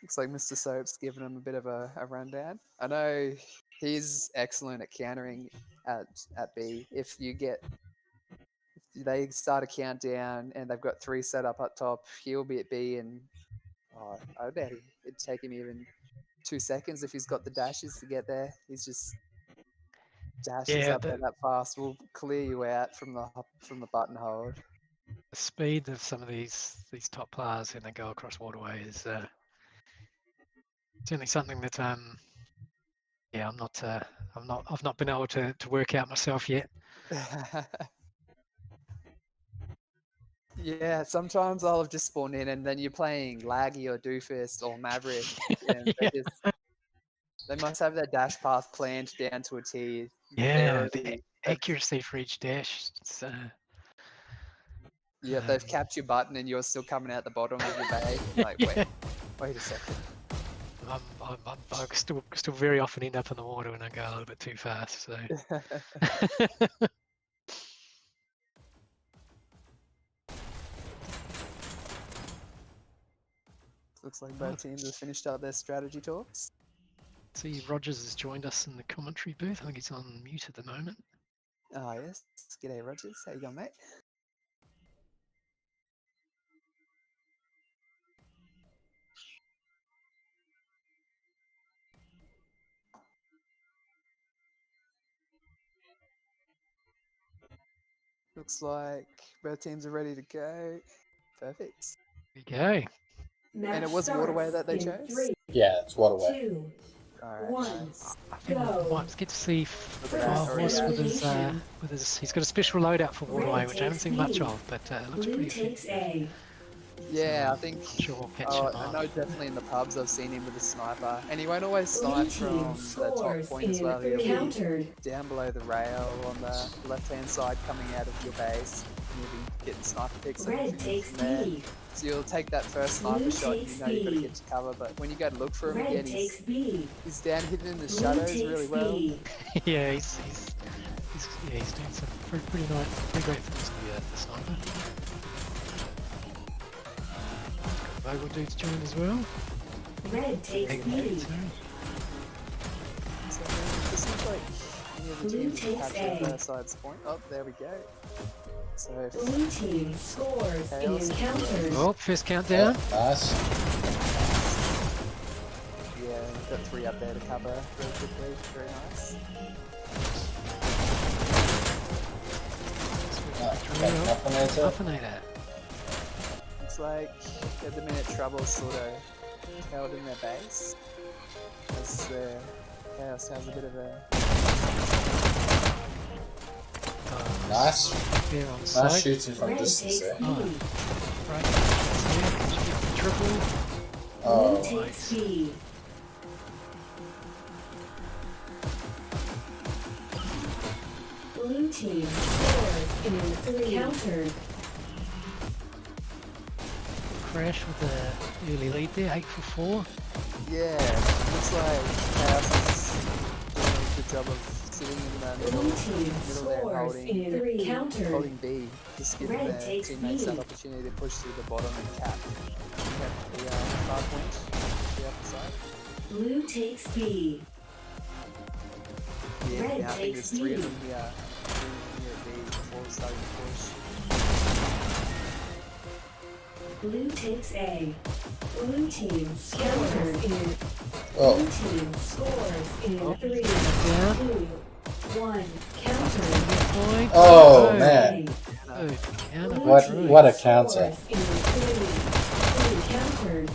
S4: Looks like Mr. Soap's giving him a bit of a rundown. I know he's excellent at countering at B. If they start a countdown and they've got 3 set up top, he'll be at B, and I bet it'd take him even 2 seconds if he's got the dashes to get there. He's just dashes up there that fast. Will clear you out from the button hold.
S3: The speed of some of these top players when they go across Waterway is certainly something that yeah, I've not been able to work out myself yet.
S4: Yeah, sometimes I'll have just spawned in and then you're playing Laggy or Doofus or Maverick. And
S3: Yeah.
S4: they must have their dash path planned down to a T.
S3: Yeah, the
S4: They've-
S3: accuracy for each dash. It's,
S4: Yeah, they've capped your button and you're still coming out the bottom of your bay. Like,
S3: yeah.
S4: wait a second.
S3: I still very often end up in the water when I go a little bit too fast. So
S4: Looks like both teams have finished up their strategy talks.
S3: see, Rogers has joined us in the commentary booth. I think he's on mute at the moment.
S4: Oh, yes. G'day, Rogers. How you going, mate? Looks like both teams are ready to go. Perfect.
S3: There we go.
S4: And it was Waterway that they chose?
S1: Yeah, it's Waterway.
S4: Alright, nice.
S3: I think we might get to see
S4: Look at that,
S3: Horse
S4: already.
S3: with his. He's got a special loadout for Waterway, which I haven't seen much of, but it looks pretty effective.
S4: Yeah, I think.
S3: I'm sure we'll catch
S4: Oh,
S3: him
S4: I
S3: on.
S4: know definitely in the pubs I've seen him with a sniper, and he won't always snipe from the top point as well. He'll be down below the rail on the left-hand side, coming out of your base. And you'll be getting sniper picks from there. So you'll take that first sniper shot, and you know you've got to get to cover. But when you go to look for him again, he's down hidden in the shadows really well.
S3: Yeah, he's doing some pretty great things with the sniper. Vogel dude's joined as well.
S5: Red takes
S3: Big
S5: B.
S3: too.
S4: So this looks like any of the
S5: Blue
S4: teams
S5: takes
S4: captured
S5: A.
S4: their side's point. Oh, there we go. So
S5: Blue team scores in
S4: KAOS.
S5: encounters.
S3: Oh, first countdown.
S1: Nice.
S4: yeah, we've got 3 up there to cover very quickly. Very nice.
S3: Muffinator.
S4: Looks like at the minute Trouble's sort of held in their base. As KAOS has a bit of a
S1: Nice.
S3: There on
S1: Nice
S3: site.
S1: shooting from
S5: Red
S1: distance
S5: takes
S1: there.
S5: B.
S3: Right. Yeah, triple.
S5: Blue
S1: Oh,
S5: takes B. Blue team scores in encountered.
S3: Crash with the early lead there, 8 for 4.
S4: yeah. Looks like KAOS is doing a good job of sitting in the
S5: Blue team
S4: middle there
S5: scores
S4: and
S5: in encountered.
S4: holding B, just giving
S5: Red
S4: their
S5: takes
S4: teammates
S5: B.
S4: that opportunity to push through the bottom and cap the far point, the upper side.
S5: Blue takes B.
S4: Yeah,
S5: Red
S4: now I think
S5: takes
S4: there's 3 of
S5: B.
S4: them here. 3 here at B before starting to push.
S5: Blue takes A. Blue team scores in.
S1: Oh.
S5: Blue team scores in
S3: Oh.
S5: 3,
S3: Yeah.
S5: 2, 1. Counter.
S3: Point.
S1: Oh,
S3: Good.
S1: man.
S3: Good counter.
S1: What a counter.
S5: Scores in 3, 2 countered.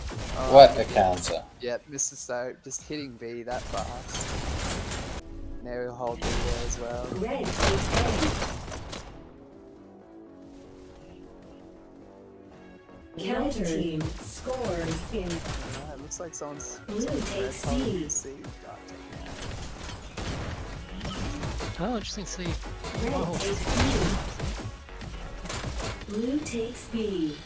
S1: What a counter.
S4: Yeah, Mr. Soap just hitting B that fast. Now he'll hold B there as well.
S5: Red takes A. Counter team scores in.
S4: It looks like someone's
S5: Blue takes
S4: holding
S5: C.
S4: C.
S3: Oh, interesting to see.
S5: Red
S3: Oh.
S5: takes B. Blue takes B.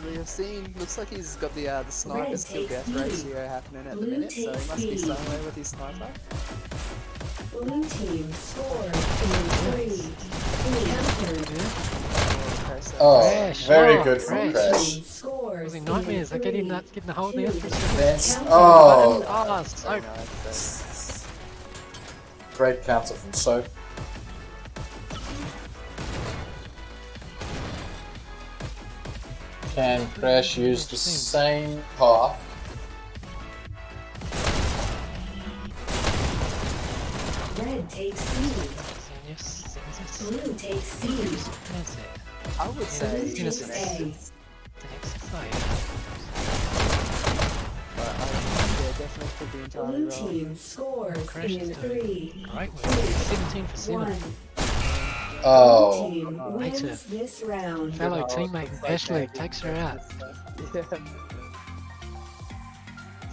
S4: We've seen, looks like he's got the sniper's kill
S5: takes
S4: death
S5: B.
S4: ratio happening at the
S5: Blue
S4: minute, so he
S5: takes
S4: must be
S5: B.
S4: somewhere with his sniper.
S5: Blue team scores in 3, 2 countered.
S4: Okay, so
S1: Oh,
S3: Crash.
S1: very
S3: Oh,
S1: good from
S3: Crash.
S1: Crash.
S5: Team scores
S3: Causing
S5: in
S3: nightmares. They're getting
S5: 3,
S3: getting the hold there for a second.
S1: Thanks.
S5: Counter.
S1: Oh,
S3: Oh, so
S4: very nice.
S1: great counter from Soap. Can Crash use the same path?
S5: Red takes C.
S3: Yes.
S5: Blue takes C.
S3: That's it.
S4: I would say
S5: Blue
S4: he's
S5: takes
S4: an
S5: A.
S4: exit,
S3: The next fight.
S4: but yeah, definitely could be entirely
S5: Blue
S4: wrong.
S5: team scores
S3: Crash
S5: in
S3: is doing
S5: 3,
S3: great work. 17 for 7.
S5: 1.
S1: Oh.
S5: Blue team wins
S3: Native.
S5: this round.
S3: Fellow
S4: Oh,
S3: teammate
S4: looks like
S3: Ashley
S4: Maggie
S3: takes her out.
S4: Yeah.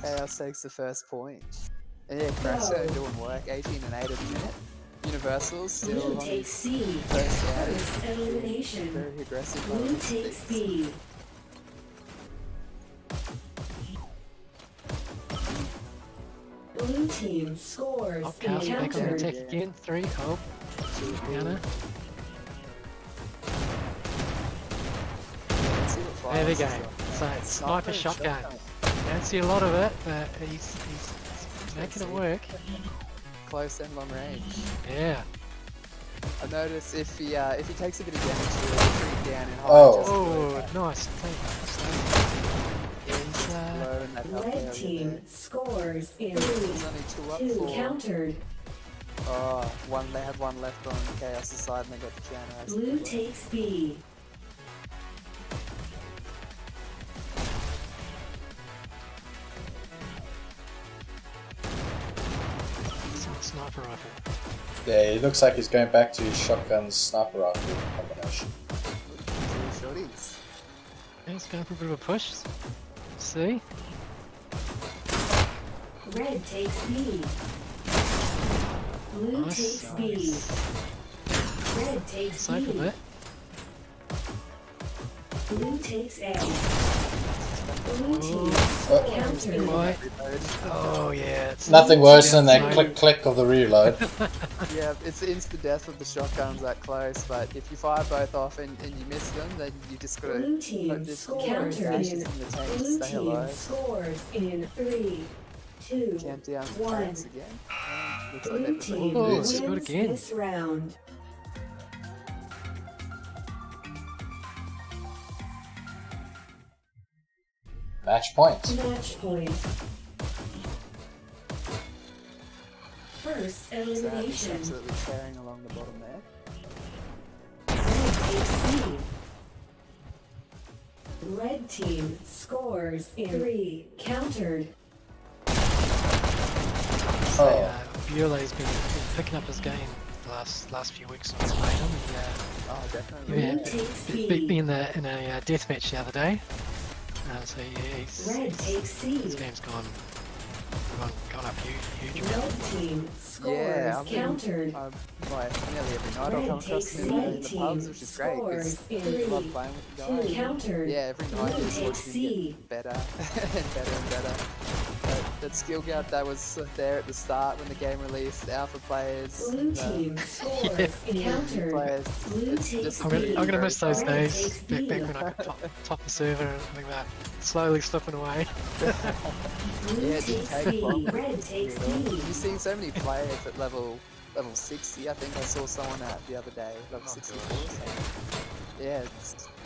S4: KAOS takes the first point. And yeah, Crasher
S5: Go.
S4: doing work, 18 and 8 at the minute. Universal still
S5: Blue
S4: on
S5: takes
S4: his
S5: C.
S4: first outing.
S5: First elimination.
S4: Very aggressive. by
S5: Blue
S4: the looks of
S5: takes
S4: things.
S5: B. Blue team scores
S3: Oh, Chaos back on the
S5: encountered.
S3: attack again. 3. Oh, Gunner.
S4: Let's see what
S3: There we
S4: Flyers
S3: go.
S4: is like.
S3: So it's sniper
S4: and
S3: shotgun. Don't see a lot of it, but he's making it work.
S4: Close and long range.
S3: Yeah.
S4: I noticed if he takes a bit of damage, he'll retreat down and hide.
S1: Oh.
S4: just below
S3: Oh, nice. He's,
S4: below and that up
S5: Red
S4: area
S5: team
S4: there.
S5: scores in
S4: There's
S5: 3.
S4: only 2 up
S5: 2
S4: for.
S5: countered.
S4: Oh, they had one left on KAOS' side and they got the piano.
S5: Blue takes B.
S3: sniper rifle.
S1: Yeah, it looks like he's going back to his shotgun sniper rifle combination.
S4: Shorties.
S3: Yeah, he's going for a bit of a push. See?
S5: Red takes B. Blue
S3: Nice.
S5: takes B. Red takes
S3: Snipe a
S5: B.
S3: bit.
S5: Blue takes A. Blue team
S1: Oh.
S5: countered.
S3: Boy. Oh yeah. It's
S1: Nothing worse than that
S3: Nice.
S1: click click of the reload.
S4: Yeah, it's insta death with the shotguns that close, but if you fire both off and you miss them, then you just gotta
S5: Blue team
S4: hope this
S5: countered
S4: dashes
S5: in.
S4: in the tank to
S5: Blue
S4: stay
S5: team
S4: alive.
S5: scores in 3, 2,
S4: Count down the
S5: One.
S4: tanks again. Looks like
S5: Blue
S4: they've
S5: team
S3: Oh,
S5: wins
S3: scored again.
S5: this round.
S1: Match point.
S5: Match point. First
S4: So he's
S5: elimination.
S4: absolutely tearing along the bottom there.
S5: Red takes C. Red team scores in 3, countered.
S1: Oh.
S3: Bureau's been picking up his game the last few weeks on playing him.
S4: Oh, definitely.
S3: Yeah,
S5: Blue takes
S3: He's
S5: B.
S3: been in a death match the other day. So yeah,
S5: Red takes C.
S3: his game's gone up huge amount.
S5: Red team scores
S4: Yeah, I've been,
S5: countered.
S4: like nearly every night I'll
S5: Red
S4: come across
S5: takes
S4: him
S5: C.
S4: in the pubs, which is great because
S5: Scores in
S4: I love
S5: 3,
S4: playing with the
S5: 2
S4: guy.
S5: countered.
S4: Yeah, every night
S5: Blue
S4: just
S5: takes
S4: watching him
S5: C.
S4: get better and better and better. That skill gap that was there at the start when the game released, alpha players,
S5: Blue
S4: the
S5: team scores
S4: new
S5: encountered.
S4: players.
S5: Blue
S4: It's
S5: takes
S4: just
S3: I'm gonna,
S5: B.
S3: I'm gonna miss those
S5: Red
S3: days.
S5: takes
S3: Back
S5: B.
S3: when I could top the server and think that slowly slipping away.
S5: Blue
S4: Yeah, it didn't
S5: takes
S4: take
S5: B.
S4: long.
S5: Red takes B.
S4: You've seen so many players at level 60. I think I saw someone at the other day, level
S3: Oh,
S4: 64. So, yeah, it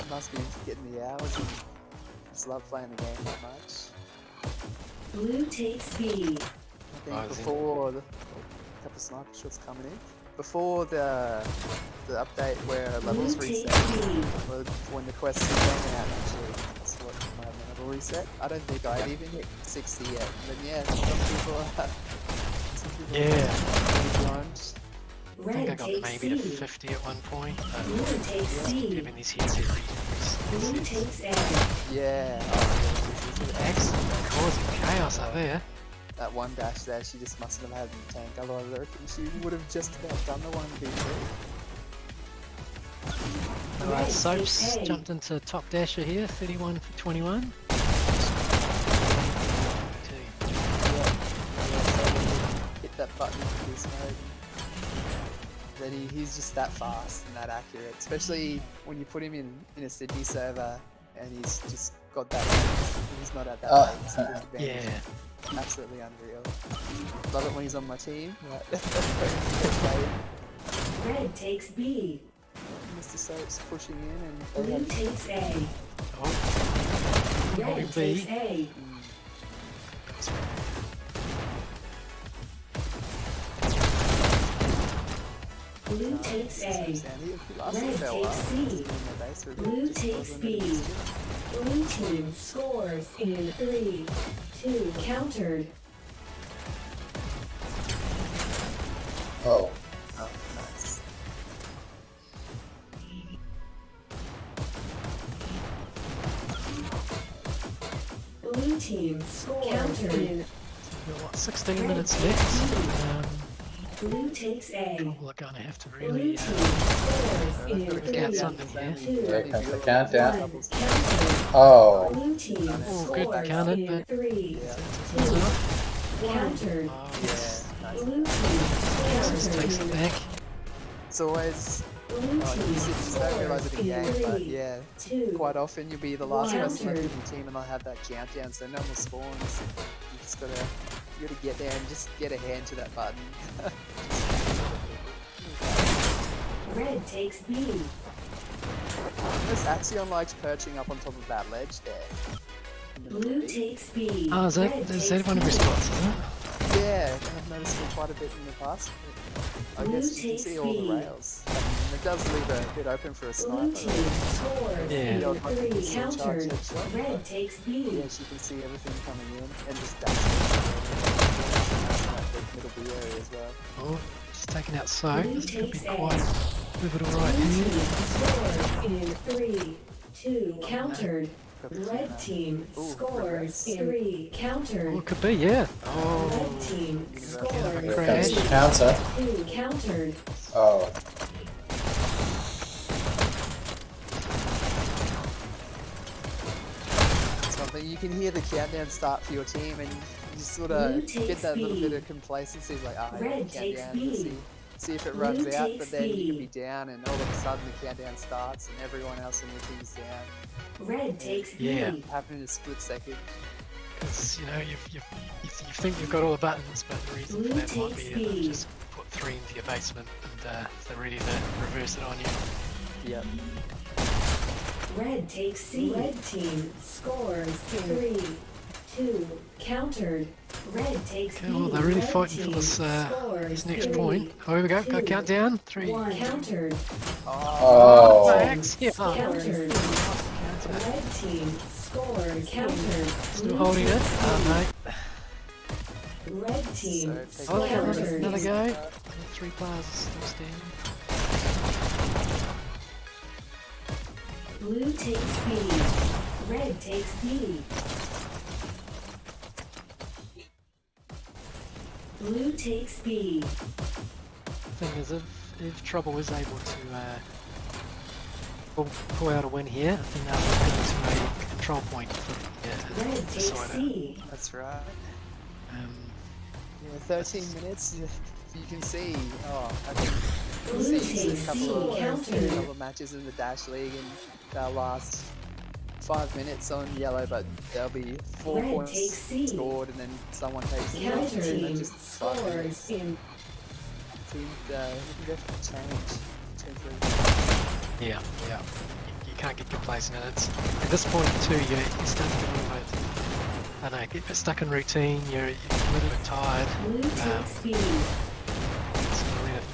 S4: must be getting the hours and just love playing the game that much.
S5: Blue takes B.
S4: I think
S3: Oh, is it?
S4: before the couple sniper shots coming in, before the update where levels
S5: Blue takes
S4: reset,
S5: B.
S4: when the quests came out, actually, that's what my level reset. I don't think I'd even hit 60 yet. But yeah, some people are.
S3: Yeah.
S4: Beyond.
S3: I think I
S5: Red
S3: got
S5: takes
S3: maybe to
S5: C.
S3: 50 at one point. But
S5: Blue takes C.
S3: given these hits every
S5: Blue takes A.
S4: Yeah.
S3: excellent causing chaos up there.
S4: That one dash there, she just mustn't have had in the tank. Otherwise, I reckon she would have just about done the 1v3.
S3: Alright,
S5: Red
S3: Soaps
S5: takes A.
S3: jumped into top dasher here, 31 for 21.
S4: Hit that button for this mode. Then he's just that fast and that accurate, especially when you put him in a Sydney server and he's just got that range. He's not at that range, so the advantage.
S3: Yeah.
S4: Absolutely unreal. Love it when he's on my team. Right.
S5: Red takes B.
S4: Mr. Soaps pushing in and they
S5: Blue
S4: have
S5: takes A.
S3: Oh,
S5: Red
S3: going
S5: takes
S3: B.
S5: A. Blue takes A. Red takes C. Blue takes B. Blue team scores in 3, 2 countered.
S1: Oh.
S4: Oh, nice.
S5: scores
S3: Counter.
S5: in.
S3: We've got, what, 16 minutes left.
S5: Blue takes A.
S3: Trouble are going to have to
S5: Blue
S3: really
S5: team scores in
S4: Got
S3: get
S5: 3,
S3: something here.
S5: 2,
S1: Here comes the
S5: 1.
S1: countdown.
S5: Counter.
S1: Oh,
S5: Blue team
S3: Oh, good
S5: scores
S3: counter,
S5: in
S3: but
S5: 3,
S4: Yeah.
S5: 2, countered.
S3: Oh,
S4: Yeah,
S3: yes.
S4: nice.
S5: Blue team
S3: Just
S5: countered
S3: takes it
S5: in.
S3: back.
S4: It's always,
S5: Blue
S4: you
S5: team
S4: don't realise it in
S5: scores
S4: game,
S5: in
S4: but
S5: 3,
S4: yeah,
S5: 2.
S4: quite often you'll be the last person left in
S5: Countered.
S4: your team and they'll have that countdown, so no more spawns. You just gotta get there and just get a hand to that button.
S5: Red takes B.
S4: This Axion likes perching up on top of that ledge there. In the middle
S5: Blue
S4: of B.
S5: takes B.
S3: Oh, is
S5: Red
S3: that one of
S5: takes
S3: his spots, is it?
S4: Yeah, I've noticed it quite a bit in the past. I
S5: Blue
S4: guess you can
S5: takes
S4: see all the
S5: B.
S4: rails. It does leave a bit open for a
S5: Blue
S4: sniper.
S5: team scores
S3: Yeah.
S5: in
S4: Yeah.
S5: 3,
S4: Charge
S5: countered.
S4: headshot.
S5: Red takes B.
S4: Yes, you can see everything coming in and just dash that middle B area as well.
S3: Oh, just taken out so.
S5: Blue
S3: This could be
S5: takes A.
S3: quite pivotal right
S5: Blue
S3: here.
S5: team scores in 3, 2, countered.
S4: Got the
S5: Red
S4: counter.
S5: team
S4: Ooh,
S5: scores
S4: red.
S5: in 3,
S3: Oh,
S5: countered.
S3: it could be, yeah. Oh,
S5: Red team
S4: Yeah,
S5: scores
S3: a
S5: in
S1: here
S3: crash.
S1: comes the counter.
S5: 2, countered.
S1: Oh,
S4: Something you can hear the countdown start for your team, and you sort
S5: Blue
S4: of
S5: takes
S4: get that little
S5: B.
S4: bit of complacency, like
S5: Red takes
S4: countdown,
S5: B.
S4: see if it
S5: Blue
S4: runs out,
S5: takes
S4: but then you can
S5: B.
S4: be down, and all of a sudden the countdown starts, and everyone else in your team's down.
S5: Red takes B.
S3: Yeah.
S4: Happen in a split second.
S3: because, you know, you think you've got all the buttons, but the reason for that might be
S5: Blue takes
S3: you just put 3 into your basement and they're ready to reverse it on you.
S4: Yep.
S5: Red takes C. Red team scores 3, 2, countered. Red takes
S3: Okay,
S5: B.
S3: well, they're really
S5: Red
S3: fighting for
S5: team
S3: this,
S5: scores
S3: this next
S5: 3,
S3: point. Oh, here we go. Go
S5: 2,
S3: countdown. 3.
S5: 1, countered.
S1: oh.
S3: Thanks. Yeah.
S5: Countered. Red team scores countered.
S3: Still holding it. Mate.
S5: Red team
S4: So,
S3: Oh, yeah,
S5: countered.
S3: another go. 3 players are still standing.
S5: Blue takes B. Red takes B. Blue takes B.
S3: Thing is, if Trouble is able to pull out a win here, I think that will go to a control point for the
S5: Red takes
S3: decider.
S5: C.
S4: That's right.
S3: Um,
S4: Yeah, 13 minutes. You can see. Oh, I think
S5: Blue
S4: we'll see
S5: takes
S4: a couple
S5: C. Countered.
S4: of matches in the Dash League, and they'll last 5 minutes on yellow, but there'll be 4
S5: Red
S4: points
S5: takes C.
S4: scored, and then someone takes the
S5: Counter
S4: lead, and
S5: team
S4: just 5 minutes.
S5: scores in.
S4: Team, you can definitely change.
S3: yeah. You can't get complacent, and it's at this point too. You start to get a little bit. I don't know, get stuck in routine. You're a little bit tired.
S5: Blue takes B.
S3: So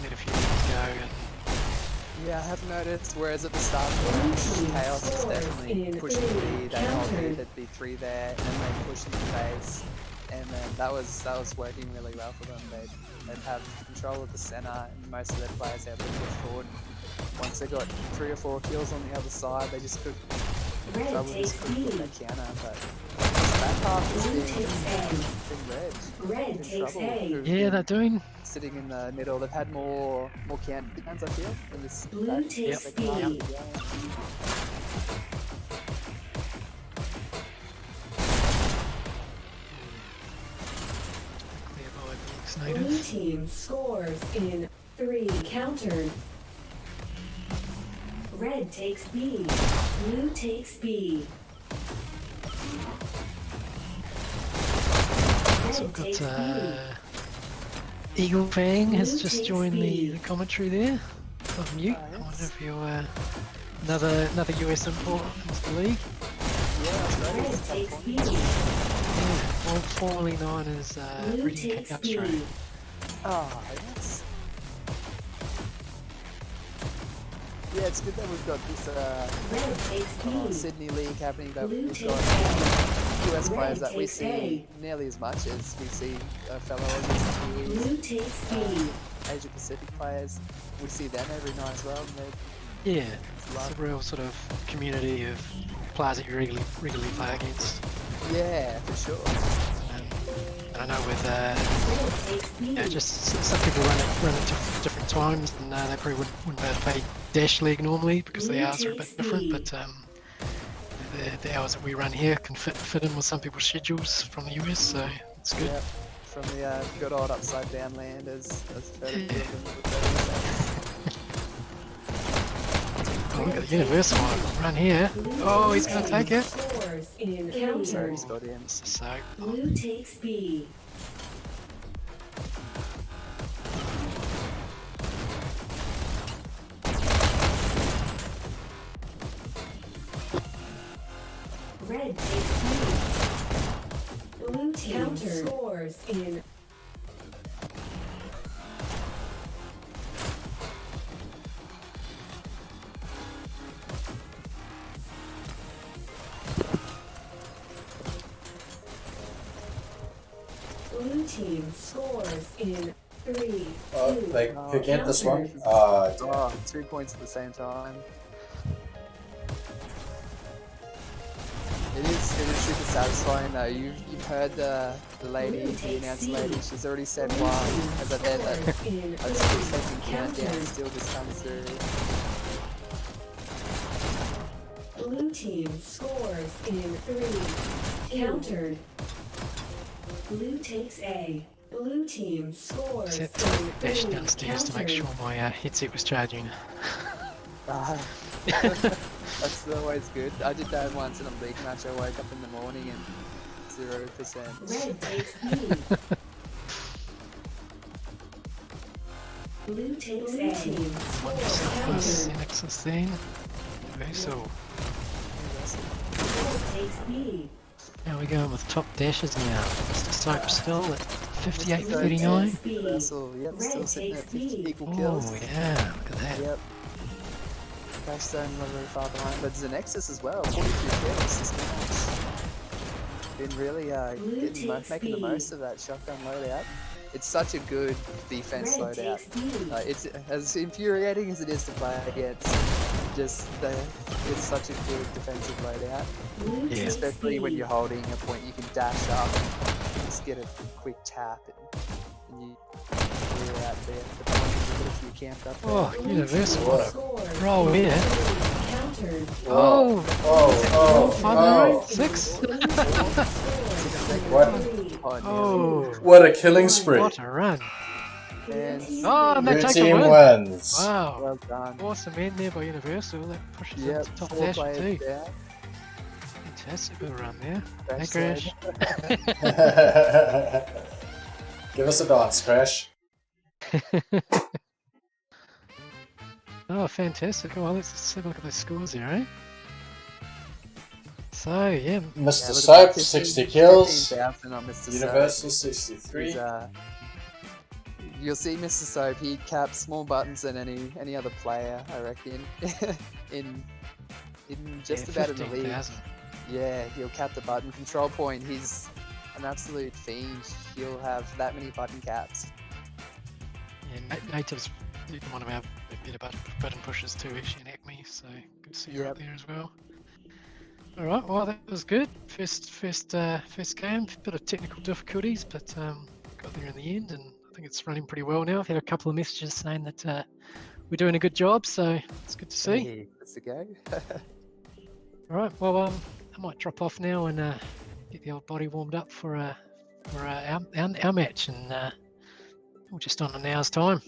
S3: let a few things go. And
S4: Yeah, I have noticed. Whereas at the start of the
S5: Blue
S4: match,
S5: team
S4: KAOS is
S5: scores
S4: definitely
S5: in
S4: pushing
S5: three.
S4: B. They hold B,
S5: Countered.
S4: there'd be 3 there, and then they push in the face, and then that was working really well for them. They'd have control of the center, and most of their players able to push forward. Once they got 3 or 4 kills on the other side, they just could
S5: Red
S4: trouble
S5: takes
S4: just couldn't
S5: B.
S4: get that counter. But this back half has
S5: Blue
S4: been
S5: takes A.
S4: red.
S5: Red
S4: In
S5: takes
S4: trouble,
S5: A.
S4: who've
S3: yeah,
S4: been
S3: they're doing.
S4: sitting in the middle. They've had more countdowns, I feel, in this
S5: Blue
S4: back
S5: takes
S4: second half of
S5: B.
S4: the game.
S3: Clear by Brooks
S5: Blue
S3: native.
S5: team scores in 3. Countered. Red takes B. Blue takes B.
S3: So
S5: Red
S3: we've
S5: takes
S3: got
S5: B.
S3: Eagle Fang has
S5: Blue
S3: just
S5: takes
S3: joined
S5: B.
S3: the commentary there. Off mute. I wonder if you're another US import into the league.
S4: Yeah, that's right.
S5: Red
S4: It's
S5: takes
S4: tough
S5: B.
S4: one.
S3: Yeah, formerly known as
S5: Blue
S3: Reading
S5: takes
S3: Outro.
S5: B.
S4: Oh, yes. Yeah, it's good that we've got this
S5: Red takes B.
S4: Sydney League happening, that
S5: Blue
S4: we've
S5: takes
S4: got
S5: A.
S4: US players
S5: Red
S4: that we
S5: takes
S4: see nearly as much as we see fellow Aussies,
S5: Blue takes B.
S4: Asia Pacific players. We see them every night as well. And
S3: Yeah, it's a real sort of community of players that you regularly play against.
S4: Yeah, for sure.
S3: And I know with just some people run at different times, and they probably wouldn't be able to play Dash League normally because the hours are a bit different. But the hours that we run here can fit in with some people's schedules from the US, so it's good.
S4: Yep. From the good old upside down land as Furman
S3: Yeah.
S4: built
S3: Oh, look at the Universal run here. Oh, he's going to take it.
S5: Scores in
S4: Sorry,
S5: counter.
S4: he's got him.
S3: So,
S5: Blue takes B. Red takes B. Blue team scores in Blue team scores in 3,
S1: Oh,
S5: 2,
S1: they could get this one.
S5: counter.
S4: Oh, 2 points at the same time. It is super satisfying though. You've heard the lady, the announce lady. She's already said wow. As I bet that
S5: in
S4: a 2-second countdown still just comes through.
S5: Blue team scores in 3. Countered. Blue takes A. Blue team scores
S3: set
S5: in
S3: dash
S5: 3.
S3: downstairs to make sure my headset was charging.
S4: That's always good. I did that once in a league match. I woke up in the morning and 0%.
S5: Red takes B. Blue takes A. Team scores
S3: Plus
S5: countered.
S3: Nexus then. Universal.
S5: Red takes B.
S3: Now we're going with top dashes now. Mr. Soap still at 58.39.
S5: Takes B.
S4: Universal, yep, still
S5: Red
S4: sitting at
S5: takes
S4: 50
S5: B.
S4: equal kills.
S3: Oh yeah, look at that.
S4: Yep. Crashstone not very far behind, but there's a Nexus as well. 43 kills this match. Been really making the most of that shotgun loadout. It's such a good defense
S5: Red
S4: loadout.
S5: takes B.
S4: It's as infuriating as it is to play against. It's such a good defensive loadout.
S5: Blue
S3: Yeah.
S5: takes
S4: Especially
S5: B.
S4: when you're holding a point, you can dash up, just get a quick tap, and you clear out there. The point is good if you camped up there.
S3: Oh,
S5: Blue
S3: Universal,
S5: team
S3: what a
S5: scores
S3: roll
S5: in
S3: here.
S5: 3. Countered.
S3: Oh, 5 6.
S1: What?
S3: Oh,
S1: What a killing spree.
S3: what a run.
S4: And
S3: Oh, and they
S1: Blue
S3: take a
S1: team
S3: win.
S1: wins.
S3: Wow,
S4: well done.
S3: awesome end there by Universal. That pushes
S4: Yep,
S3: into top
S4: 4
S3: dash
S4: players
S3: too.
S4: down.
S3: Fantastic good run there. Hey,
S4: Crash
S3: Crash.
S1: Give us a dance, Crash.
S3: Oh, fantastic. Well, let's have a look at those scores here, eh? So, yeah,
S1: Mr.
S4: Yeah, look
S1: Soap,
S4: at that,
S1: 60 kills.
S4: 15,000 on Mr.
S1: Universal,
S4: Soap.
S1: 63.
S4: He's, you'll see Mr. Soap, he caps more buttons than any other player, I reckon. in just
S3: yeah,
S4: about in the league.
S3: 15,000.
S4: Yeah, he'll cap the button. Control point, he's an absolute fiend. He'll have that many button caps.
S3: Yeah, Native's one of our better button pushers too, actually, in Acme, so good to see you up there as well. Alright, well that was good. First game, bit of technical difficulties, but got there in the end, and I think it's running pretty well now. I've had a couple of messages saying that we're doing a good job, so it's good to see.
S4: Hey, let's go.
S3: Alright, well I might drop off now and get the old body warmed up for our match, and we're just on an hour's time.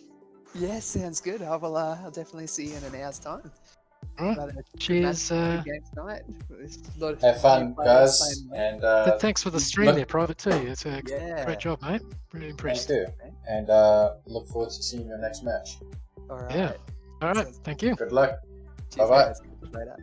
S4: Yeah, sounds good. I'll definitely see you in an hour's time.
S3: Alright,
S4: But, good
S3: cheers.
S4: match, good game tonight. There's a lot of
S1: Have fun,
S4: new players
S1: guys.
S4: playing
S1: And
S3: Thanks for the stream
S1: look-
S3: there, Private, too. It's a
S4: Yeah.
S3: great job, mate. Really
S1: thank
S3: impressed.
S1: you. And look forward to seeing your next match.
S4: All right.
S3: Yeah. Alright, thank you.
S1: Good luck.
S4: Cheers,
S1: Bye-bye.
S4: guys. Later.